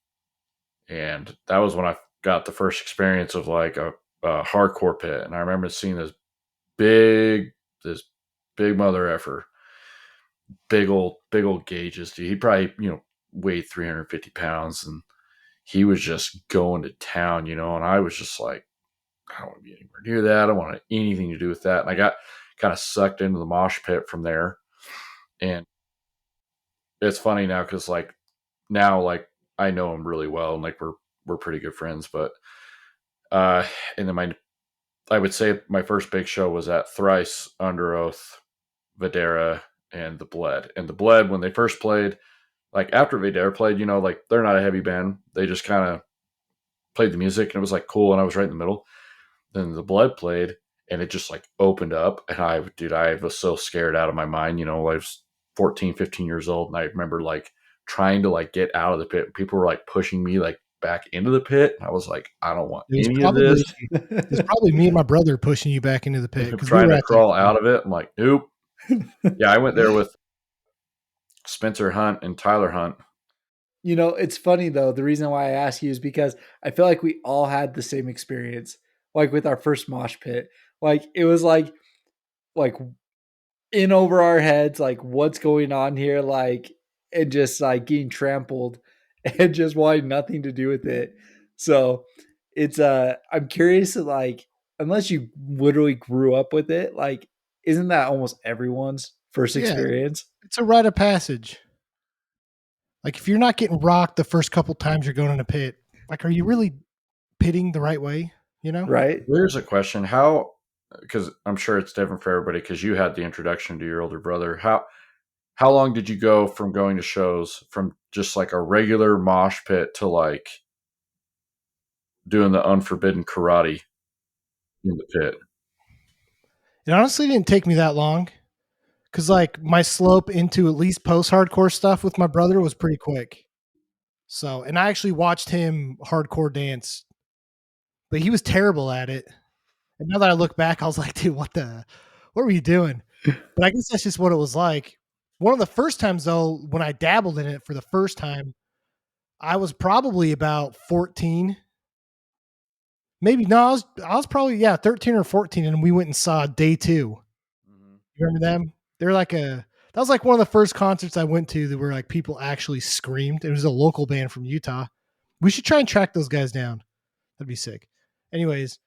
and that was when I got the first experience of like a hardcore pit. And I remember seeing big this big mother effer, big old gauges. Dude, he probably weighed 350 pounds, and he was just going to town, and I was just like, I don't want to be anywhere near that. I don't want anything to do with that. And I got kind of sucked into the mosh pit from there. And it's funny now because like now like I know him really well, and like we're pretty good friends. But and then I would say my first big show was at Thrice, Under Oath, Videra, and The Bled. And The Bled, when they first played, like after Vidar played, like they're not a heavy band. They just kind of played the music and it was like cool, and I was right in the middle. Then the Blood played and it just like opened up, and I was so scared out of my mind. I was 14, 15 years old, and I remember like trying to like get out of the pit. People were like pushing me like back into the pit. And I was like, I don't want It was any of probably this. it's probably me and my brother pushing you back into the pit because we Trying were to at the crawl out of it. I'm like, nope. Yeah, I went there with Spencer Hunt and Tyler Hunt. It's funny though. The reason why I ask you is because I feel like we all had the same experience, like with our first mosh pit. Like it was like in over our heads, like what's going on here, like and just like getting trampled and just wanting nothing to do with it. So it's I'm curious like unless you literally grew up with it, like isn't that almost everyone's first yeah. experience? It's a rite of passage. Like if you're not getting rocked the first couple times you're going in a pit, like are you really pitting the right way? You know? Right? Here's a question: because I'm sure it's different for everybody, because you had the introduction to your older brother. How long did you go from going to shows from just like a regular mosh pit to like doing the unforbidden karate in the pit? It honestly didn't take me that long because like my slope into at least post hardcore stuff with my brother was pretty quick. So, and I actually watched him hardcore dance, but he was terrible at it. And now that I look back, I was like, dude, what were you doing? But I guess that's just what it was like. One of the first times though, when I dabbled in it for the first time, I was probably about 14. Maybe no, I was probably 13 or 14, and we went and saw Day 2. You remember them? They're like that was like one of the first concerts I went to that where like people actually screamed. It was a local band from Utah. We should try and track those guys down. That'd be sick. Anyways,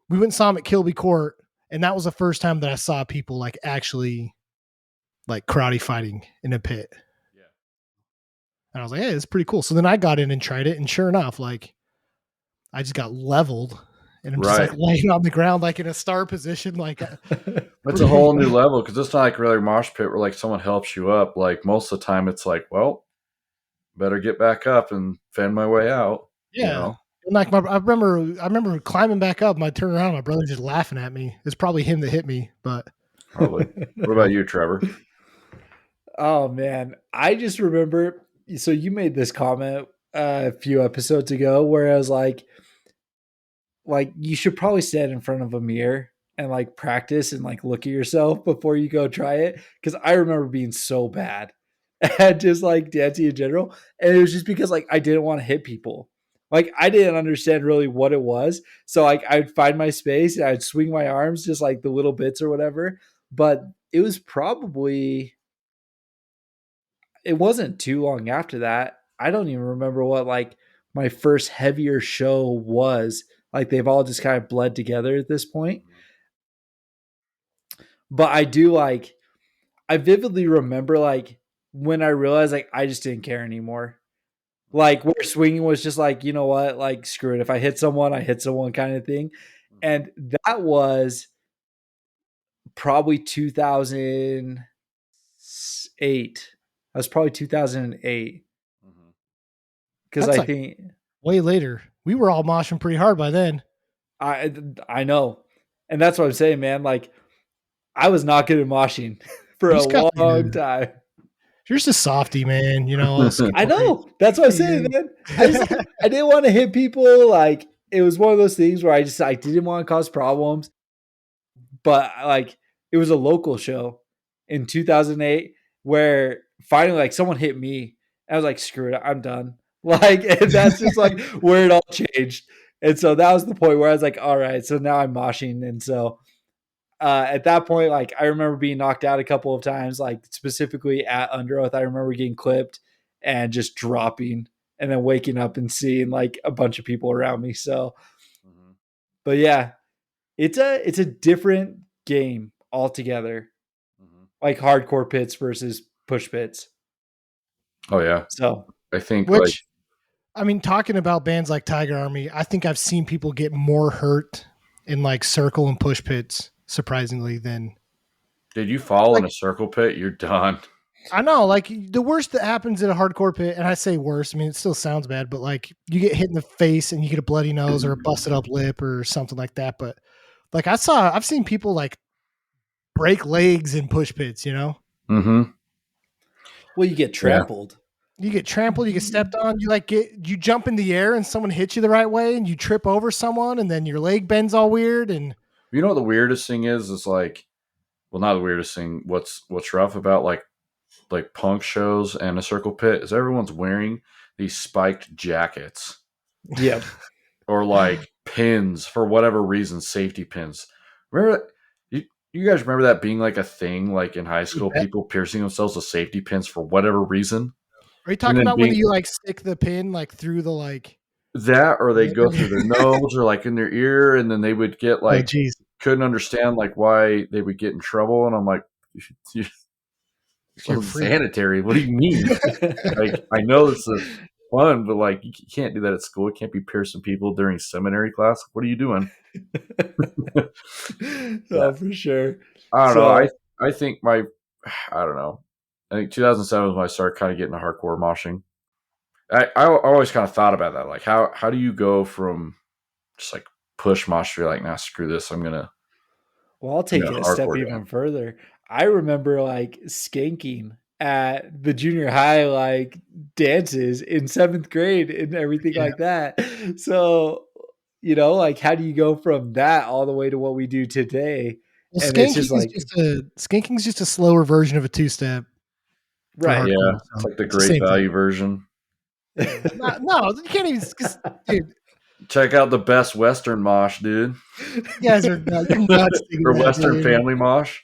we went and saw them at Kilby Court, and that was the first time that I saw people like actually like karate fighting in a pit. Yeah. And I was like, hey, it's pretty cool. So then I got in and tried it, and sure enough, like I just got leveled, and I'm just like laying on the ground like in a star position, like That's a whole new level, because it's not like regular mosh pit where like someone helps you up. Like most of the time, it's like, well, better get back up and fend my way out. Yeah. And like I remember climbing back up. I turned around, my brother just laughing at me. It's probably him that hit me, but Probably. What about you, Trevor? Oh man, I just remember. So you made this comment a few episodes ago where I was like you should probably stand in front of a mirror and like practice and like look at yourself before you go try it. Because I remember being so bad at just like dancing in general, and it was just because like I didn't want to hit people. Like I didn't understand really what it was, so like I'd find my space and I'd swing my arms just like the little bits or whatever. But it was probably it wasn't too long after that. I don't even remember what like my first heavier show was. Like they've all just kind of bled together at this point. But I do like I vividly remember like when I realized like I just didn't care anymore. Like where swinging was just like, you know what, like screw it. If I hit someone, I hit someone kind of thing. And that was probably 2008. That was probably 2008. Because that's I like think way later. We were all moshing pretty hard by then. I know. And that's what I'm saying, man. Like I was not good at moshing for You a just got long time. you're just a softy, man. You know, all I skateboard know. That's what I'm saying, man. I didn't want to hit people. Like it was one of those things where I didn't want to cause problems. But like it was a local show in 2008 where finally like someone hit me. I was like, screw it, I'm done. Like, and that's just like where it all changed. And so that was the point where I was like, all right, so now I'm moshing. And so at that point, like I remember being knocked out a couple of times, like specifically at Under Oath. I remember getting clipped and just dropping and then waking up and seeing like a bunch of people around me. So, but yeah, it's a different game altogether. Like hardcore pits versus push pits. Oh yeah. So I think like which I mean, talking about bands like Tiger Army, I think I've seen people get more hurt in like circle and push pits, surprisingly, than did you fall in like a circle pit? You're done. I know, like the worst that happens in a hardcore pit, and I say worst, I mean it still sounds bad, but like you get hit in the face and you get a bloody nose or a busted up lip or something like that. But like I've seen people like break legs in push pits, you know? Mm-hmm. Well, you get Yeah. trampled. You get trampled, you get stepped on, you jump in the air and someone hits you the right way and you trip over someone and then your leg bends all weird and You know what the weirdest thing is like, well, not the weirdest thing. What's rough about like punk shows and a circle pit is everyone's wearing these spiked jackets Yep. or like pins for whatever reason, safety pins. Remember that? You guys remember that being like a thing, like in high you school, bet. people piercing themselves with safety pins for whatever reason, Are you and talking then about when being you like stick the pin like through the like that, or they go through their nose or like in their ear, and then they would get oh like geez. couldn't understand like why they would get in trouble, and I'm like, you're You're so a freak. sanitary. What do you mean? Like, I know this is fun, but like, you can't do that at school. You can't be piercing people during seminary class. What are you doing? Yeah, Oh, for sure. I don't know. So, I think I don't know. I think 2007 was when I started kind of getting into hardcore moshing. I always kind of thought about that. Like, how do you go from just like push mosh to like, nah, screw this. well, I'll I'm take gonna it a step hardcore guy. even further. I remember like skanking at the junior high like dances in 7th grade and everything Yeah. like that. So, like how do you go from that all the way to what we do today? Well, And it's just like, skanking's just a slower version of a two step for right. Yeah, hardcore. it's So like the it's the great same thing. value version. Yeah. No, you can't even, dude. Check out the best Western mosh, dude, You guys are you're nuts thinking or that, Western dude. family mosh.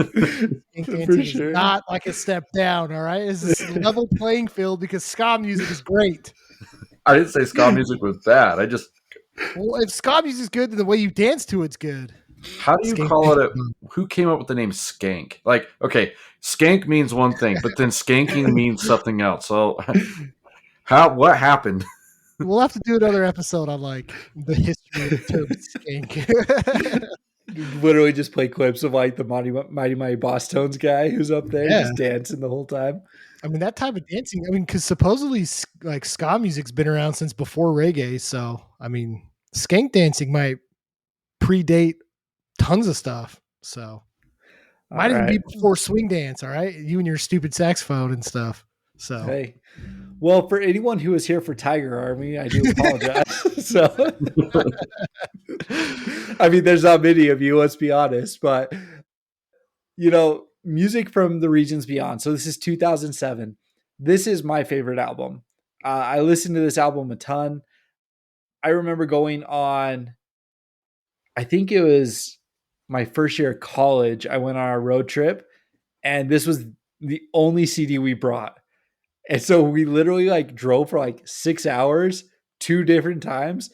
Skink For dancing is sure. not like a step down. All right, it's a level playing field because ska music is great. I didn't say ska music was bad. I just, Well, if ska music is good, then the way you dance to it's good. how do you Skink call it? dancing. Who came up with the name skank? Like, okay, skank means one thing, but then skanking means something else. So, what happened? We'll have to do another episode on like the history of the term skink. Literally just play clips of like the Mighty Mighty Boss Tones guy who's up there Yeah. just dancing the whole time. I mean, that type of dancing, I mean, because supposedly like ska music's been around since before reggae. So, I mean, skank dancing might predate tons of stuff. So, All might even be right. before swing dance. All right. You and your stupid saxophone and stuff. So, Hey. Well, for anyone who was here for Tiger Army, I do apologize. So, I mean, there's not many of you, let's be honest, but music from the regions beyond. So this is 2007. This is my favorite album. I listened to this album a ton. I remember going on, I think it was my first year of college. I went on a road trip, and this was the only CD we brought. And so we literally like drove for like 6 hours, 2 different times,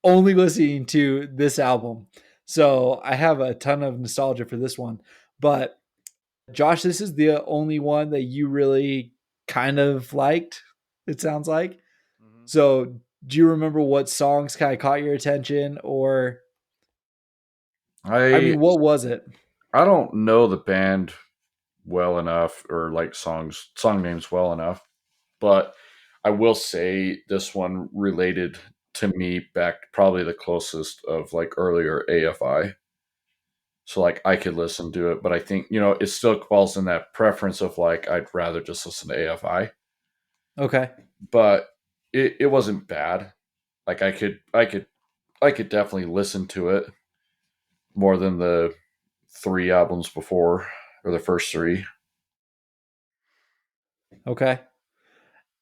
only listening to this album. So I have a ton of nostalgia for this one. But Josh, this is the only one that you really kind of liked, it sounds like. So do you remember what songs kind of caught your attention? Or, I I mean, what was it? I don't know the band well enough, or like song names well enough, but I will say this one related to me back probably the closest of like earlier AFI. So like I could listen to it, but I think it still falls in that preference of like I'd rather just listen to AFI. Okay. But it wasn't bad. Like I could definitely listen to it more than the 3 albums before, or the first 3. Okay.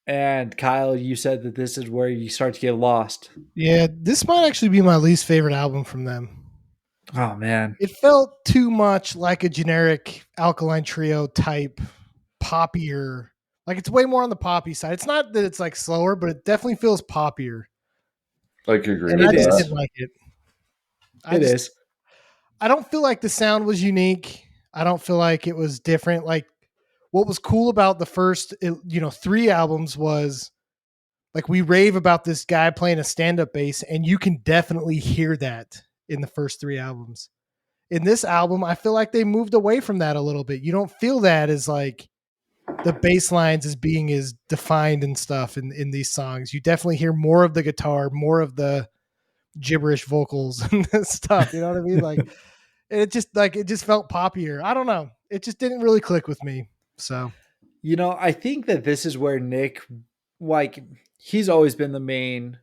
And Kyle, you said that this is where you start to get lost. yeah, this might actually be my least favorite album from them. Oh, man. It felt too much like a generic Alkaline Trio type poppier. Like it's way more on the poppy side. It's not that it's like slower, but it definitely feels poppier. I could agree And with I It just is. that. didn't like it. It is. I don't feel like the sound was unique. I don't feel like it was different. Like what was cool about the first 3 albums was like we rave about this guy playing a stand-up bass, and you can definitely hear that in the first 3 albums. In this album, I feel like they moved away from that a little bit. You don't feel that as like the bass lines as being as defined and stuff in these songs. You definitely hear more of the guitar, more of the gibberish vocals and stuff. You know what I mean? It just felt poppier. I don't know. It just didn't really click with me. So I think that this is where Nick, like, he's always been the main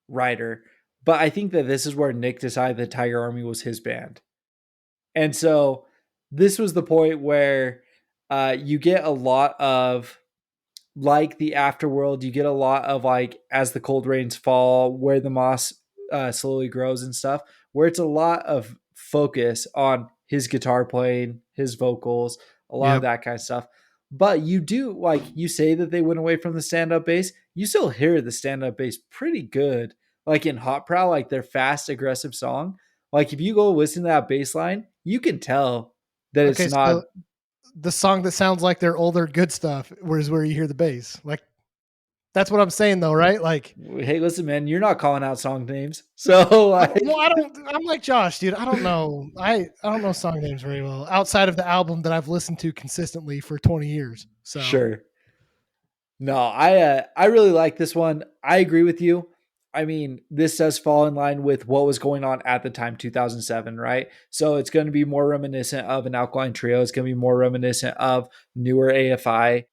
writer, but I think that this is where Nick decided that Tiger Army was his band. And so this was the point where you get a lot of like the afterworld, you get a lot of like as the cold rains fall, where the moss slowly grows and stuff, where it's a lot of focus on his guitar playing, his vocals, a lot of yeah. that kind of stuff. But you do, like you say that they went away from the stand up bass, you still hear the stand up bass pretty good. Like in Hot Prow, like their fast, aggressive song. Like if you go listen to that bass line, you can tell that it's Okay, so not. the song that sounds like their older good stuff, whereas where you hear the bass. Like that's what I'm saying though, right? Like Hey, listen, man, you're not calling out song names. So like I don't. I'm like Josh, dude. I don't know. I don't know song names very well outside of the album that I've listened to consistently for 20 years. So sure. No, I really like this one. I agree with you. I mean, this does fall in line with what was going on at the time, 2007, right? So it's going to be more reminiscent of an Alkaline Trio. It's going to be more reminiscent of newer AFI,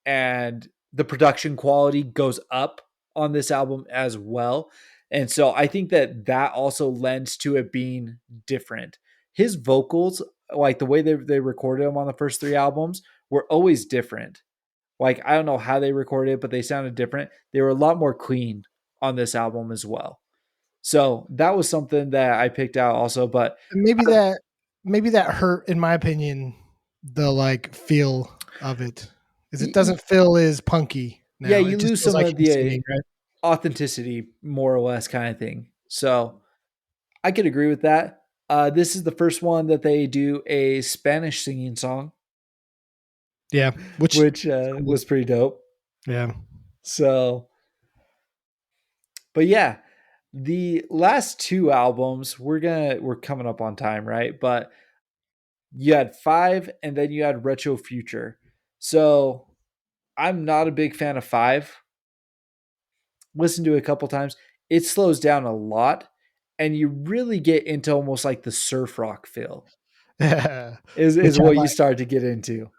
and the production quality goes up on this album as well. And so I think that that also lends to it being different. His vocals, like the way they recorded them on the first three albums, were always different. Like I don't know how they recorded it, but they sounded different. They were a lot more clean on this album as well. So that was something that I picked out also. But maybe that hurt, in my opinion, the like feel of it, is it doesn't feel as punky yeah, now. you It just lose feels some like of him the singing, right? authenticity, more or less, kind of thing. So I could agree with that. This is the first one that they do a Spanish singing song, Yeah, which which was pretty dope. yeah. So, but yeah, the last two albums we're coming up on time, right? But you had five, and then you had Retro Future. So I'm not a big fan of five. Listened to it a couple times. It slows down a lot, and you really get into almost like the surf rock feel. Yeah, Is which I what you like. start to get into.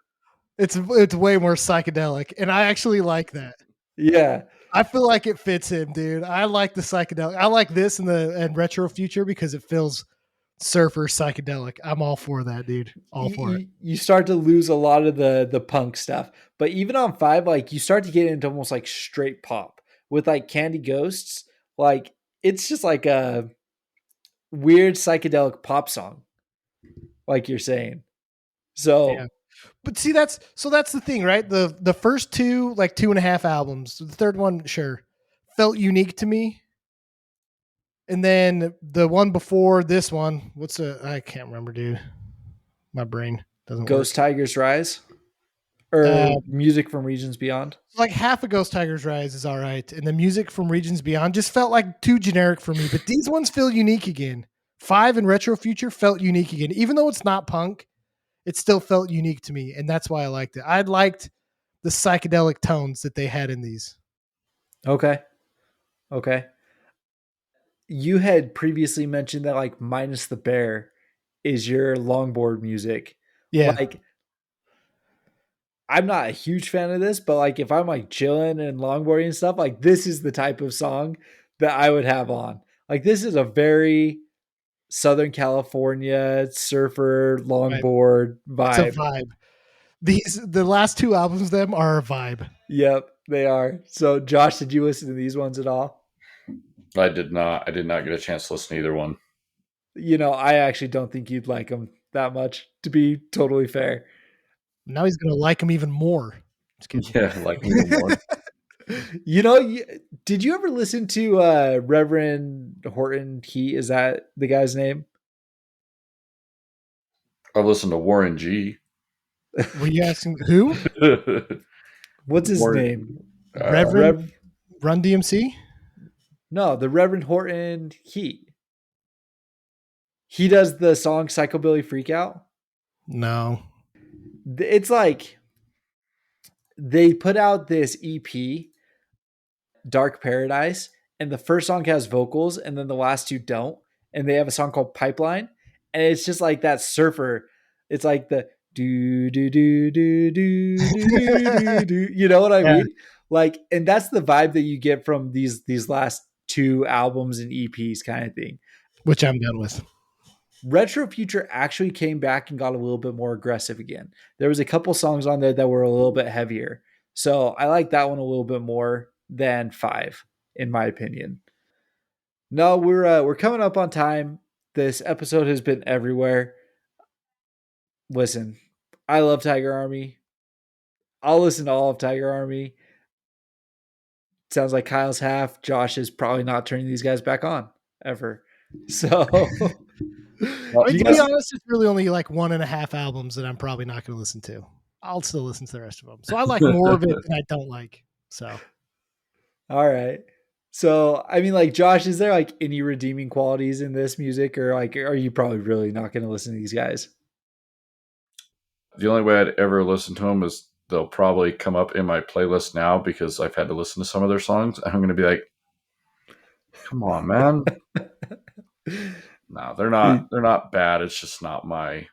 It's way more psychedelic, and I actually like that. Yeah. I feel like it fits him, dude. I like the psychedelic. I like this and retro future because it feels surfer psychedelic. I'm all for that, dude. All for it. You start to lose a lot of the punk stuff. But even on five, like you start to get into almost like straight pop with like Candy Ghosts. Like it's just like a weird psychedelic pop song, like you're saying. Yeah. So But see, that's the thing, right? The first two, like 2.5 albums, the third one, sure, felt unique to me. And then the one before this one, I can't remember, dude. My brain doesn't Ghost work. Tigers Rise Uh, or Music from Regions Beyond. like half of Ghost Tiger's Rise is all right, and the music from Regions Beyond just felt like too generic for me. But these ones feel unique again. Five and Retro Future felt unique again, even though it's not punk. It still felt unique to me, and that's why I liked it. I liked the psychedelic tones that they had in these. Okay. Okay. You had previously mentioned that like Minus the Bear is your longboard music. Yeah, Like I'm not a huge fan of this, but like if I'm like chilling and longboarding and stuff, like this is the type of song that I would have on. Like this is a very Southern California surfer right. longboard It's a vibe. vibe. The last two albums of them are a vibe. Yep, they are. So Josh, did you listen to these ones at all? I did not. I did not get a chance to listen to either one. I actually don't think you'd like them that much, to be totally fair. Now he's gonna like them even more. Just kidding. Yeah, like me even more. Did you ever listen to Reverend Horton Heat? Is that the guy's name? I listened to Warren G. Were you asking who? What's his Warren, name? Reverend Rev Run DMC? No, the Reverend Horton Heat. He does the song Psychobilly Freakout. No. It's like they put out this EP, Dark Paradise, and the first song has vocals and then the last two don't. And they have a song called Pipeline. And it's just like that surfer. It's like the do do do do do do do do do. You know what I Yeah, mean? Like, and that's the vibe that you get from these last two albums and EPs kind of thing. which I'm done with. Retro Future actually came back and got a little bit more aggressive again. There was a couple songs on there that were a little bit heavier. So I like that one a little bit more than 5, in my opinion. No, we're coming up on time. This episode has been everywhere. Listen, I love Tiger Army. I'll listen to all of Tiger Army. Sounds like Kyle's half. Josh is probably not turning these guys back on ever. So I mean, you to be guys, honest, it's really only like 1.5 albums that I'm probably not going to listen to. I'll still listen to the rest of them. So I like more of it than I don't like. So all right. So I mean, like Josh, is there like any redeeming qualities in this music, or like are you probably really not going to listen to these guys? The only way I'd ever listen to them is they'll probably come up in my playlist now because I've had to listen to some of their songs. I'm going to be like, come on, man. No, they're not. They're not bad. It's just not my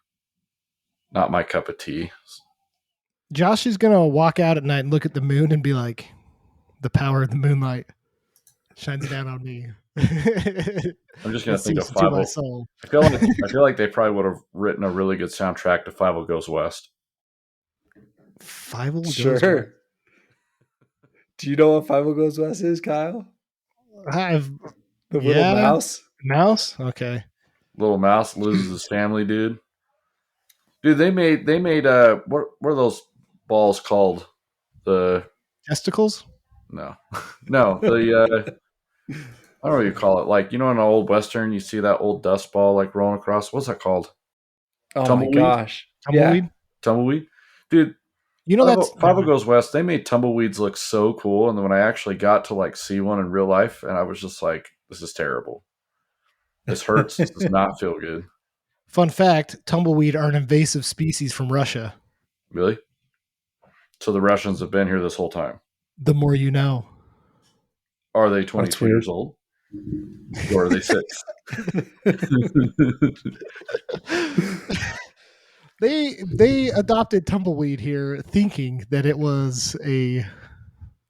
cup of tea. Josh is going to walk out at night and look at the moon and be like, the power of the moonlight shines down on me. I'm just going to think of to Five. my soul. I feel like they probably would have written a really good soundtrack to Five Goes West. Five Sure. Do you know what Five Goes West is, Kyle? I've The little mouse. Mouse? Okay. Little Mouse loses his family, dude. Dude, they made what are those balls called? The Testicles? no. The I don't know what you call it. Like, you know, in an old Western, you see that old dust ball like rolling across. What's that called? Oh Tumbleweed? my gosh. Tumbleweed? Yeah. Tumbleweed? Dude, You know that's Five Goes West, they made tumbleweeds look so cool. And then when I actually got to like see one in real life, and I was just like, this is terrible. This hurts. This does not feel good. fun fact, tumbleweed are an invasive species from Russia. Really? So the Russians have been here this whole time. The more you know. Are they 22 years old? Or are they 6? They adopted tumbleweed here thinking that it was a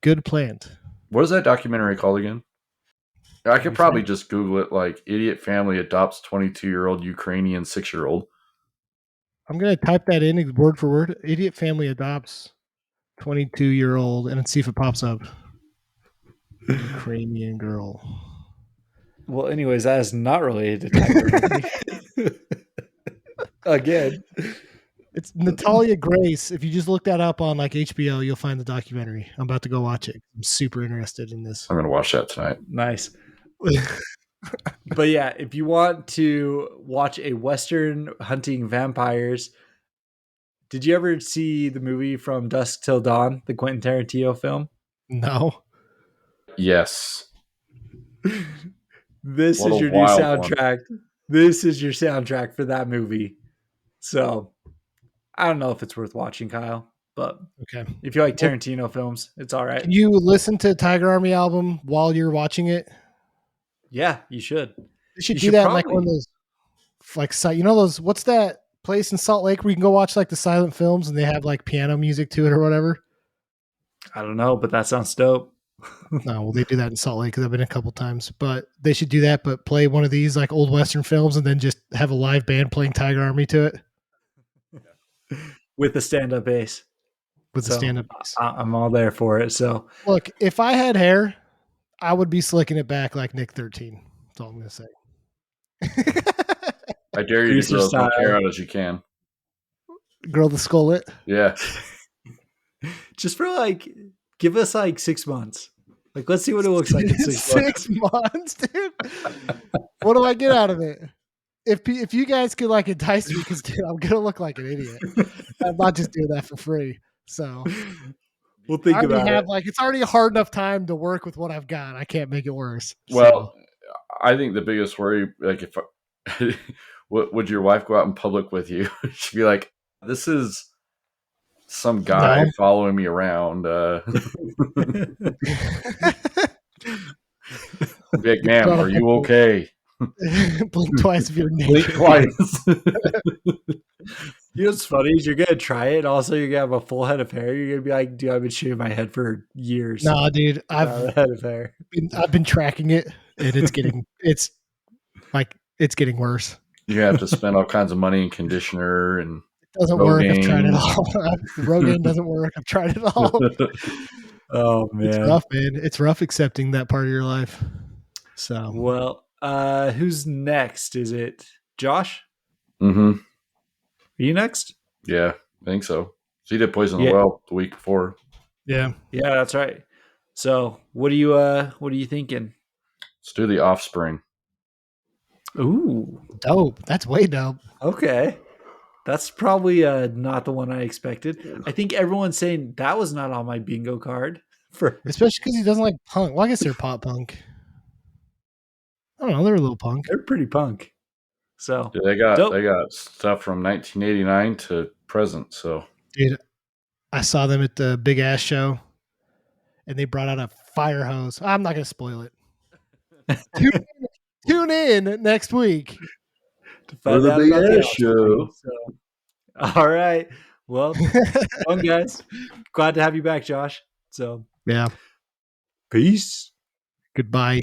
good plant. What is that documentary called again? I could probably just Google it, like idiot family adopts 22-year-old Ukrainian 6-year-old. I'm going to type that in word for word. Idiot family adopts 22-year-old and see if it pops up. Ukrainian girl. Well, anyways, that is not related to Tiger Army. Again. It's Natalia Grace. If you just look that up on like HBO, you'll find the documentary. I'm about to go watch it. I'm super interested in this. I'm going to watch that tonight. Nice. But yeah, if you want to watch a Western hunting vampires, did you ever see the movie From Dusk Till Dawn, the Quentin Tarantino film? No. Yes. This What is a your new wild soundtrack. This is your soundtrack for that movie. So I don't know if it's worth watching, Kyle, but Okay. if you like Tarantino films, it's all right. Can you listen to Tiger Army album while you're watching it? Yeah, you should. You should You do should that in like probably- one of those, like, you know, those, what's that place in Salt Lake where you can go watch like the silent films and they have like piano music to it or whatever? I don't know, but that sounds dope. No, well, they do that in Salt Lake because I've been a couple times, but they should do that, but play one of these like old Western films and then just have a live band playing Tiger Army to it With the stand-up bass. with the So, stand-up bass. I'm all there for it. So Look, if I had hair, I would be slicking it back like Nick 13. That's all I'm going to say. I dare you to Greaser grow as much style. hair out as you can. Grow the skullet. Yeah. just for like, give us like 6 months. Like, let's see what it looks like in 6 months. 6 months, dude. What do I get out of it? If you guys could like entice me, because dude, I'm gonna look like an idiot. I'm not just doing that for free. So We'll think I already about have it. like it's already a hard enough time to work with what I've got. I can't make it worse. Well, I think the biggest worry, like would your wife go out in public with you? She'd be like, this is some guy No. following me around. Big Get put ma'am, on a are you bunch okay? of- blink twice if you're Blink naked. twice. You know what's funny is you're gonna try it. Also, you're gonna have a full head of hair. You're gonna be like, "Dude, I've been shaving my head for years. Nah, dude, Without a head of hair." I've been tracking it, and it's getting worse. You have to spend all kinds of money in conditioner and It doesn't work. I've tried it Rogaine. all. Rogaine doesn't work. I've tried it all. Oh It's man. rough, man. It's rough accepting that part of your life. So Well, who's next? Is it Josh? Mm-hmm. Are you next? Yeah, I think so. So he did Poison the Yeah. Well the week before. yeah, Yeah, that's right. So, what are you thinking? Let's do The Offspring. Ooh, dope. That's way dope. okay. That's probably not the one I expected. I think everyone's saying that was not on my bingo card. For Especially because he doesn't like punk. Well, I guess they're pop punk. I don't know. They're a little punk. they're pretty punk. So Yeah, they dope. got stuff from 1989 to present. So Dude, I saw them at the Big Ass Show, and they brought out a fire hose. I'm not going to spoil it. Tune in next week. To find the out about the BS Offspring. show. So, all right. Well, fun guys. Glad to have you back, Josh. So, Yeah. peace. Goodbye.